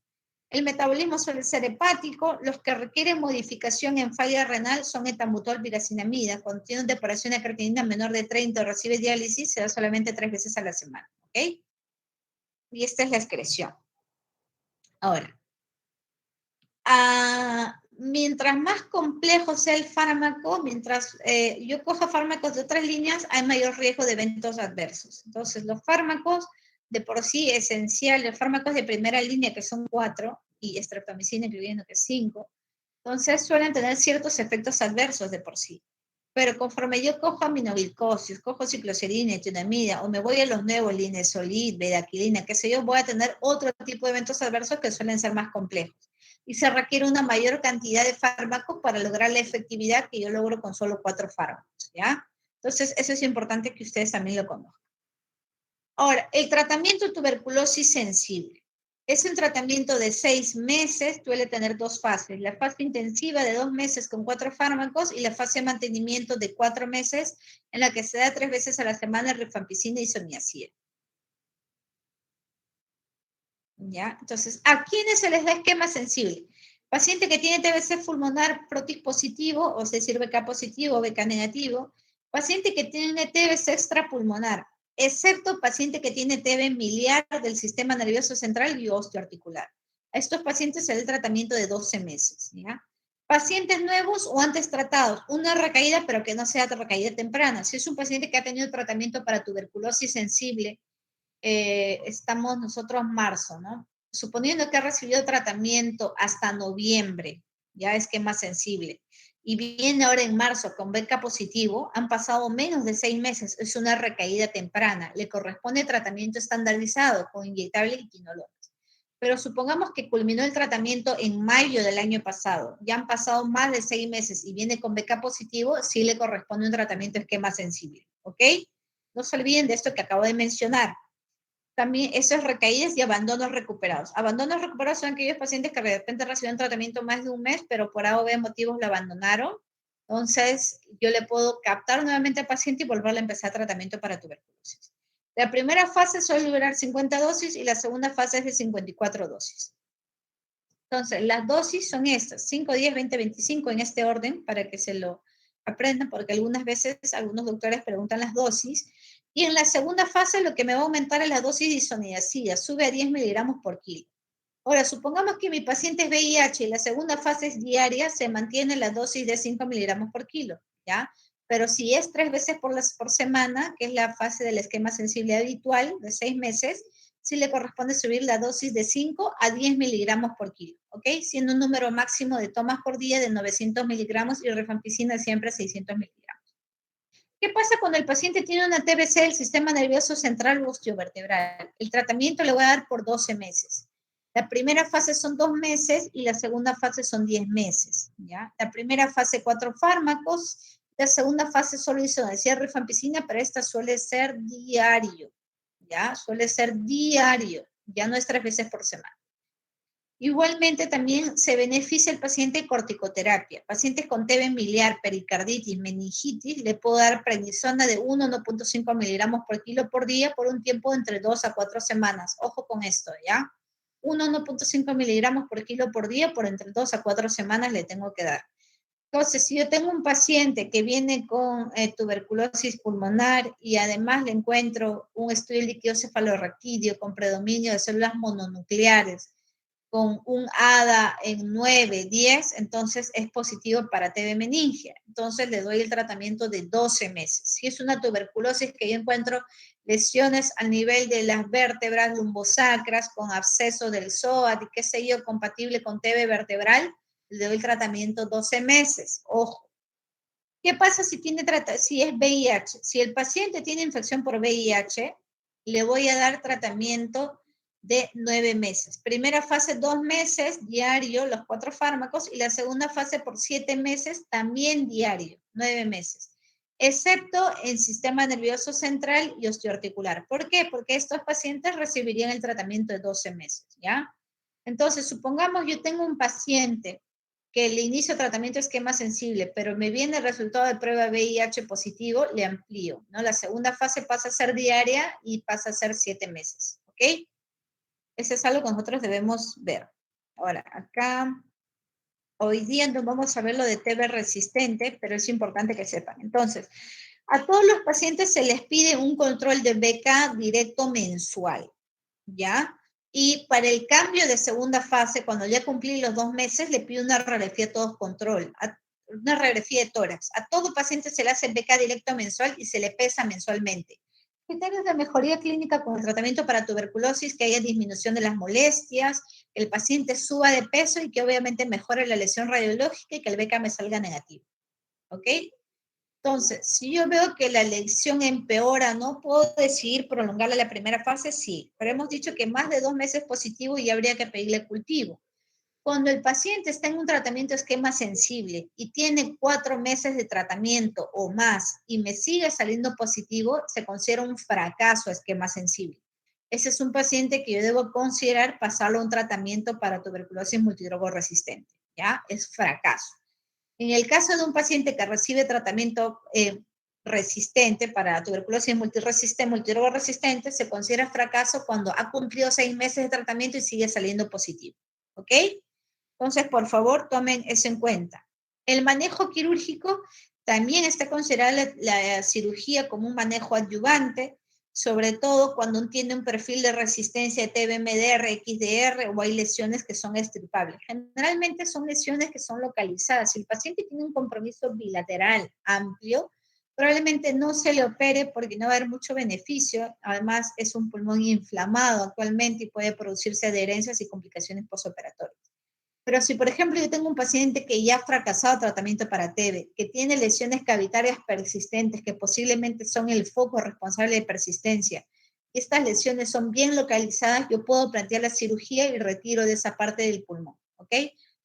El metabolismo suele ser hepático. Los que requieren modificación en falla renal son etambutol, piracinamida. Cuando tiene una depuración de creatinina menor de 30 o recibe diálisis, se da solamente 3 veces a la semana. ¿Ok? Y esta es la excreción. Ahora, mientras más complejo sea el fármaco, mientras yo cojo fármacos de otras líneas, hay mayor riesgo de eventos adversos. Entonces, los fármacos de por sí esenciales, los fármacos de primera línea, que son 4, y streptomicina, incluyendo que es 5, entonces suelen tener ciertos efectos adversos de por sí. Pero conforme yo cojo aminoglicosios, cojo cicloserina, etunamida, o me voy a los nuevos, linezolid, bedaquilina, qué sé yo, voy a tener otro tipo de eventos adversos que suelen ser más complejos. Y se requiere una mayor cantidad de fármacos para lograr la efectividad que yo logro con solo 4 fármacos, ¿ya? Entonces, eso es importante que ustedes también lo conozcan. Ahora, el tratamiento de tuberculosis sensible. Es un tratamiento de 6 meses, suele tener 2 fases. La fase intensiva de 2 meses con 4 fármacos y la fase de mantenimiento de 4 meses, en la que se da 3 veces a la semana rifampicina y isoniazida. ¿Ya? Entonces, ¿a quiénes se les da esquema sensible? Paciente que tiene TBC pulmonar protis positivo, o sea, decir BK positivo o BK negativo. Paciente que tiene TBC extrapulmonar, excepto paciente que tiene TB miliar del sistema nervioso central y osteoarticular. A estos pacientes se da el tratamiento de 12 meses, ¿ya? Pacientes nuevos o antes tratados, una recaída, pero que no sea recaída temprana. Si es un paciente que ha tenido tratamiento para tuberculosis sensible, estamos nosotros marzo, ¿no? Suponiendo que ha recibido tratamiento hasta noviembre, ya es que es más sensible, y viene ahora en marzo con BK positivo, han pasado menos de 6 meses, es una recaída temprana, le corresponde tratamiento estandarizado con inyectable y quinolonas. Pero supongamos que culminó el tratamiento en mayo del año pasado, ya han pasado más de 6 meses y viene con BK positivo, sí le corresponde un tratamiento esquema sensible, ¿ok? No se olviden de esto que acabo de mencionar. También esas recaídas y abandonos recuperados. Abandonos recuperados son aquellos pacientes que de repente recibieron tratamiento más de un mes, pero por A o B motivos lo abandonaron. Entonces, yo le puedo captar nuevamente al paciente y volverle a empezar tratamiento para tuberculosis. La primera fase suele durar 50 dosis y la segunda fase es de 54 dosis. Entonces, las dosis son estas: 5, 10, 20, 25 en este orden para que se lo aprendan, porque algunas veces algunos doctores preguntan las dosis. Y en la segunda fase lo que me va a aumentar es la dosis de isoniazida, sube a 10 miligramos por kilo. Ahora, supongamos que mi paciente es VIH y la segunda fase es diaria, se mantiene la dosis de 5 miligramos por kilo, ¿ya? Pero si es 3 veces por semana, que es la fase del esquema sensible habitual de 6 meses, sí le corresponde subir la dosis de 5 a 10 miligramos por kilo, ¿ok? Siendo un número máximo de tomas por día de 900 miligramos y rifampicina siempre 600 miligramos. ¿Qué pasa cuando el paciente tiene una TBC del sistema nervioso central o osteovertebral? El tratamiento le voy a dar por 12 meses. La primera fase son 2 meses y la segunda fase son 10 meses. ¿Ya? La primera fase 4 fármacos, la segunda fase solo isoniazida rifampicina, pero esta suele ser diario. ¿Ya? Suele ser diario, ya no es 3 veces por semana. Igualmente también se beneficia el paciente de corticoterapia. Pacientes con TB miliar, pericarditis, meningitis, le puedo dar prednisona de 1,5 miligramos por kilo por día por un tiempo de entre 2 a 4 semanas. Ojo con esto, ¿ya? 1,5 miligramos por kilo por día por entre 2 a 4 semanas le tengo que dar. Entonces, si yo tengo un paciente que viene con tuberculosis pulmonar y además le encuentro un estudio líquido cefalorraquídeo con predominio de células mononucleares, con un ADA en 9, 10, entonces es positivo para TB meningia. Entonces le doy el tratamiento de 12 meses. Si es una tuberculosis que yo encuentro lesiones al nivel de las vértebras lumbosacras con absceso del psoas y qué sé yo, compatible con TB vertebral, le doy el tratamiento 12 meses. Ojo. ¿Qué pasa si es VIH? Si el paciente tiene infección por VIH, le voy a dar tratamiento de 9 meses. Primera fase, 2 meses diario, los 4 fármacos, y la segunda fase por 7 meses, también diario, 9 meses. Excepto en sistema nervioso central y osteoarticular. ¿Por qué? Porque estos pacientes recibirían el tratamiento de 12 meses, ¿ya? Entonces, supongamos yo tengo un paciente que le inicio tratamiento esquema sensible, pero me viene el resultado de prueba VIH positivo, le amplío, ¿no? La segunda fase pasa a ser diaria y pasa a ser 7 meses, ¿ok? Eso es algo que nosotros debemos ver. Ahora, acá, hoy día no vamos a ver lo de TB resistente, pero es importante que sepan. Entonces, a todos los pacientes se les pide un control de BK directo mensual, ¿ya? Y para el cambio de segunda fase, cuando ya cumplí los 2 meses, le pido una radiografía de todos control, una radiografía de tórax. A todo paciente se le hace BK directo mensual y se le pesa mensualmente. Criterios de mejoría clínica con el tratamiento para tuberculosis, que haya disminución de las molestias, que el paciente suba de peso y que obviamente mejore la lesión radiológica y que el BK me salga negativo. ¿Ok? Entonces, si yo veo que la lesión empeora, ¿no? ¿Puedo decidir prolongarla la primera fase? Sí, pero hemos dicho que más de 2 meses positivo y habría que pedirle cultivo. Cuando el paciente está en un tratamiento esquema sensible y tiene 4 meses de tratamiento o más y me sigue saliendo positivo, se considera un fracaso esquema sensible. Ese es un paciente que yo debo considerar pasarlo a un tratamiento para tuberculosis multidrogo resistente, ¿ya? Es fracaso. En el caso de un paciente que recibe tratamiento resistente para tuberculosis multidrogo resistente, se considera fracaso cuando ha cumplido 6 meses de tratamiento y sigue saliendo positivo. ¿Ok? Entonces, por favor, tomen eso en cuenta. El manejo quirúrgico también está considerada la cirugía como un manejo adyuvante, sobre todo cuando tiene un perfil de resistencia de TBMDR, XDR o hay lesiones que son extirpables. Generalmente son lesiones que son localizadas. Si el paciente tiene un compromiso bilateral amplio, probablemente no se le opere porque no va a haber mucho beneficio. Además, es un pulmón inflamado actualmente y puede producirse adherencias y complicaciones postoperatorias. Pero si, por ejemplo, yo tengo un paciente que ya ha fracasado tratamiento para TB, que tiene lesiones cavitarias persistentes, que posiblemente son el foco responsable de persistencia, y estas lesiones son bien localizadas, yo puedo plantear la cirugía y retiro de esa parte del pulmón, ¿ok?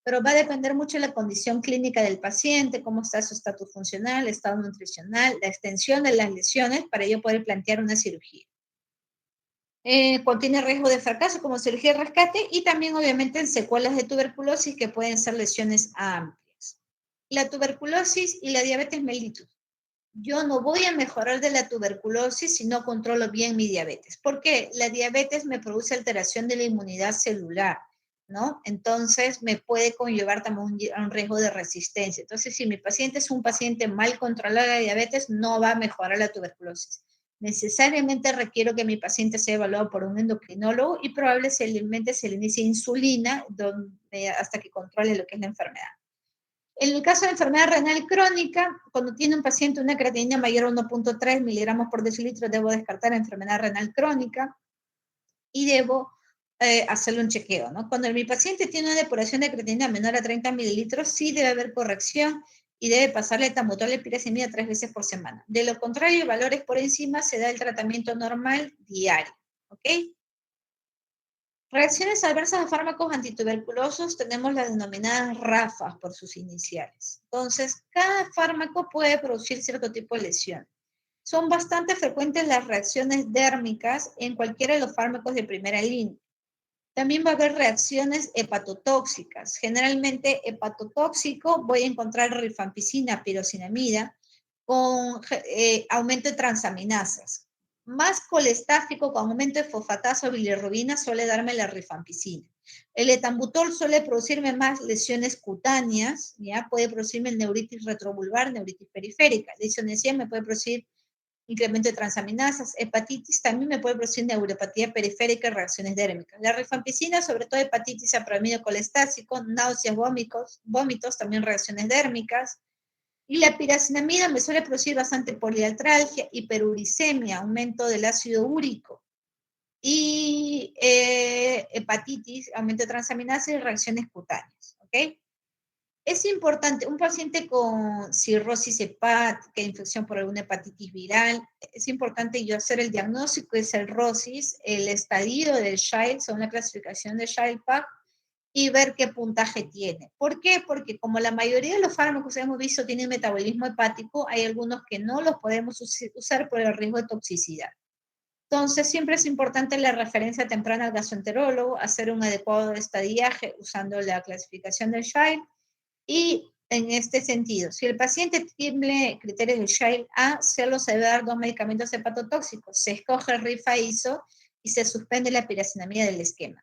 Pero va a depender mucho de la condición clínica del paciente, cómo está su estatus funcional, estado nutricional, la extensión de las lesiones para yo poder plantear una cirugía. Contiene riesgo de fracaso como cirugía de rescate y también obviamente en secuelas de tuberculosis que pueden ser lesiones amplias. La tuberculosis y la diabetes mellitus. Yo no voy a mejorar de la tuberculosis si no controlo bien mi diabetes. ¿Por qué? La diabetes me produce alteración de la inmunidad celular, ¿no? Entonces me puede conllevar también a un riesgo de resistencia. Entonces, si mi paciente es un paciente mal controlado de diabetes, no va a mejorar la tuberculosis. necesariamente requiero que mi paciente sea evaluado por un endocrinólogo y probablemente se le inicie insulina hasta que controle lo que es la enfermedad. En el caso de enfermedad renal crónica, cuando tiene un paciente una creatinina mayor a 1.3 miligramos por decilitro, debo descartar la enfermedad renal crónica y debo hacerle un chequeo, ¿no? Cuando mi paciente tiene una depuración de creatinina menor a 30 mililitros, sí debe haber corrección y debe pasarle etambutol y piracimida 3 veces por semana. De lo contrario, valores por encima, se da el tratamiento normal diario, ¿ok? Reacciones adversas a fármacos antituberculosos tenemos las denominadas RAFAs por sus iniciales. Entonces, cada fármaco puede producir cierto tipo de lesión. Son bastante frecuentes las reacciones dérmicas en cualquiera de los fármacos de primera línea. También va a haber reacciones hepatotóxicas. Generalmente, hepatotóxico voy a encontrar rifampicina, pirocinamida, con aumento de transaminasas. Más colestático con aumento de fosfatasa o bilirrubina suele darme la rifampicina. El etambutol suele producirme más lesiones cutáneas, ¿ya? Puede producirme neuritis retrovulvar, neuritis periférica. La isoniazida me puede producir incremento de transaminasas, hepatitis también me puede producir neuropatía periférica y reacciones dérmicas. La rifampicina, sobre todo hepatitis apromido colestático, náuseas, vómitos, también reacciones dérmicas. Y la piracinamida me suele producir bastante poliartralgia, hiperuricemia, aumento del ácido úrico. Y hepatitis, aumento de transaminasas y reacciones cutáneas, ¿ok? Es importante, un paciente con cirrosis hepática, infección por alguna hepatitis viral, es importante yo hacer el diagnóstico de cirrosis, el estadio del Child, según la clasificación de Child-Pugh, y ver qué puntaje tiene. ¿Por qué? Porque como la mayoría de los fármacos que hemos visto tienen metabolismo hepático, hay algunos que no los podemos usar por el riesgo de toxicidad. Entonces, siempre es importante la referencia temprana al gastroenterólogo, hacer un adecuado estadiaje usando la clasificación del Child. Y en este sentido, si el paciente tiene criterios de Child A, solo se debe dar 2 medicamentos hepatotóxicos. Se escoge el Rifa-ISO y se suspende la piracinamida del esquema.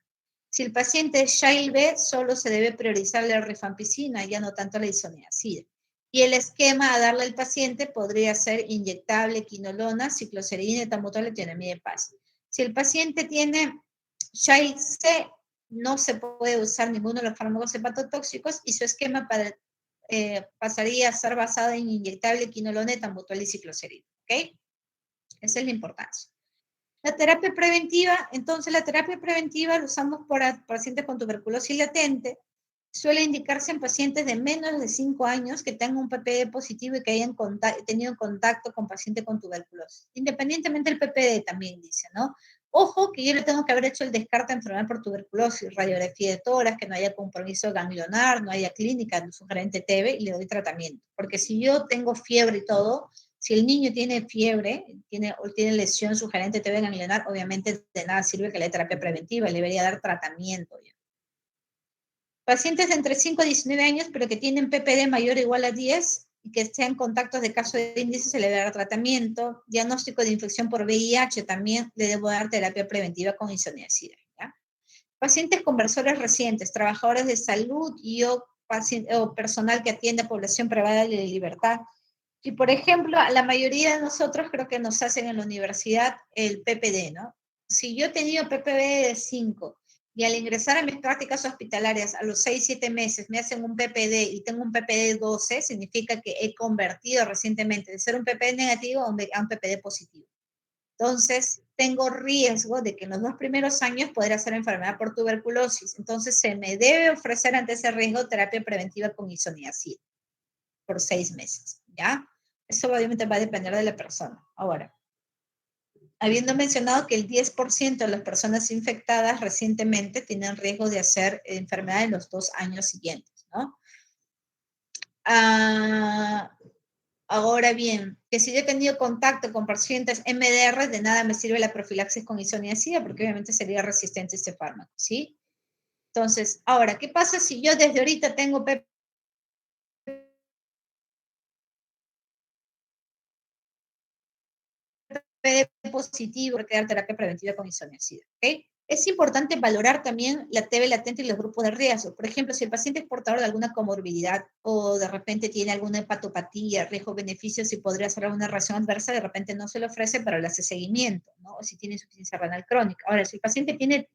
Si el paciente es Child B, solo se debe priorizar la rifampicina, ya no tanto la isoniazida. Y el esquema a darle al paciente podría ser inyectable, quinolona, cicloserina, etambutol, etionamida de paz. Si el paciente tiene Child C, no se puede usar ninguno de los fármacos hepatotóxicos y su esquema pasaría a ser basado en inyectable, quinolona, etambutol y cicloserina, ¿ok? Esa es la importancia. La terapia preventiva, entonces la terapia preventiva la usamos para pacientes con tuberculosis latente, suele indicarse en pacientes de menos de 5 años que tengan un PPD positivo y que hayan tenido contacto con pacientes con tuberculosis. Independientemente del PPD también dice, ¿no? Ojo que yo le tengo que haber hecho el descarte de enfermedad por tuberculosis, radiografía de tórax, que no haya compromiso ganglionar, no haya clínica, sugerente TB y le doy tratamiento. Porque si yo tengo fiebre y todo, si el niño tiene fiebre o tiene lesión sugerente TB ganglionar, obviamente de nada sirve que le dé terapia preventiva, le debería dar tratamiento ya. Pacientes de entre 5 a 19 años, pero que tienen PPD mayor o igual a 10 y que sean contactos de caso de índice, se le debe dar tratamiento. Diagnóstico de infección por VIH, también le debo dar terapia preventiva con isoniazida. ¿Ya? Pacientes conversores recientes, trabajadores de salud o personal que atiende a población privada de libertad. Y, por ejemplo, a la mayoría de nosotros creo que nos hacen en la universidad el PPD, ¿no? Si yo he tenido PPD de 5 y al ingresar a mis prácticas hospitalarias a los 6, 7 meses me hacen un PPD y tengo un PPD 12, significa que he convertido recientemente de ser un PPD negativo a un PPD positivo. Entonces, tengo riesgo de que en los 2 primeros años podrá hacer enfermedad por tuberculosis. Entonces, se me debe ofrecer ante ese riesgo terapia preventiva con isoniazida por 6 meses, ¿ya? Eso obviamente va a depender de la persona. Ahora, habiendo mencionado que el 10% de las personas infectadas recientemente tienen riesgo de hacer enfermedad en los 2 años siguientes, ¿no? Ahora bien, que si yo he tenido contacto con pacientes MDR, de nada me sirve la profilaxis con isoniazida, porque obviamente sería resistente a este fármaco, ¿sí? Entonces, ahora, ¿qué pasa si yo desde ahorita tengo PPD positivo, que dar terapia preventiva con isoniazida, ¿ok? Es importante valorar también la TB latente y los grupos de riesgo. Por ejemplo, si el paciente es portador de alguna comorbilidad o de repente tiene alguna hepatopatía, riesgo-beneficio, si podría ser alguna reacción adversa, de repente no se le ofrece, pero le hace seguimiento, ¿no? O si tiene insuficiencia renal crónica. Ahora, si el paciente tiene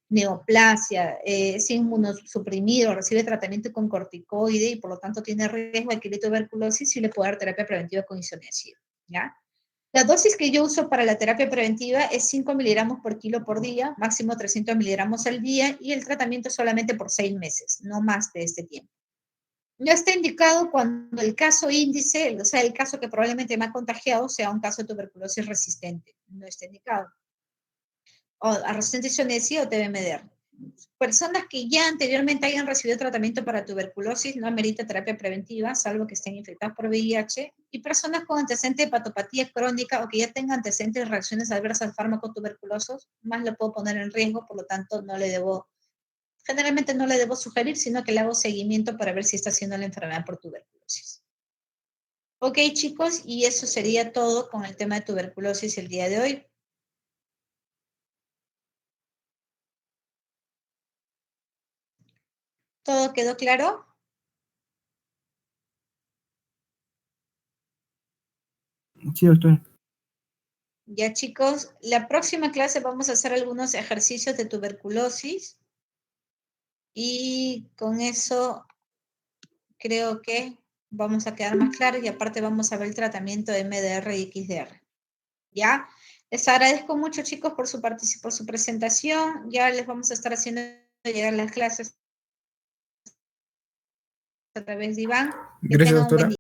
neoplasia, es inmunosuprimido, recibe tratamiento con corticoide y por lo tanto tiene riesgo de adquirir tuberculosis, sí le puede dar terapia preventiva con isoniazid, ¿ya? La dosis que yo uso para la terapia preventiva es 5 miligramos por kilo por día, máximo 300 miligramos al día, y el tratamiento solamente por 6 meses, no más de este tiempo. Ya está indicado cuando el caso índice, o sea, el caso que probablemente me ha contagiado, sea un caso de tuberculosis resistente. No está indicado. O a resistente a isoniazid o TBMDR. Personas que ya anteriormente hayan recibido tratamiento para tuberculosis no amerita terapia preventiva, salvo que estén infectadas por VIH, y personas con antecedente de hepatopatía crónica o que ya tengan antecedentes de reacciones adversas al fármaco tuberculosos, más lo puedo poner en riesgo, por lo tanto generalmente no le debo sugerir, sino que le hago seguimiento para ver si está haciendo la enfermedad por tuberculosis. Ok, chicos, y eso sería todo con el tema de tuberculosis el día de hoy. ¿Todo quedó claro? Sí, doctor. Ya, chicos, la próxima clase vamos a hacer algunos ejercicios de tuberculosis y con eso creo que vamos a quedar más claros y aparte vamos a ver el tratamiento de MDR y XDR. ¿Ya? Les agradezco mucho, chicos, por su presentación. Ya les vamos a estar haciendo llegar las clases a través de Iván. Que Gracias, tengan un buen doctora. día.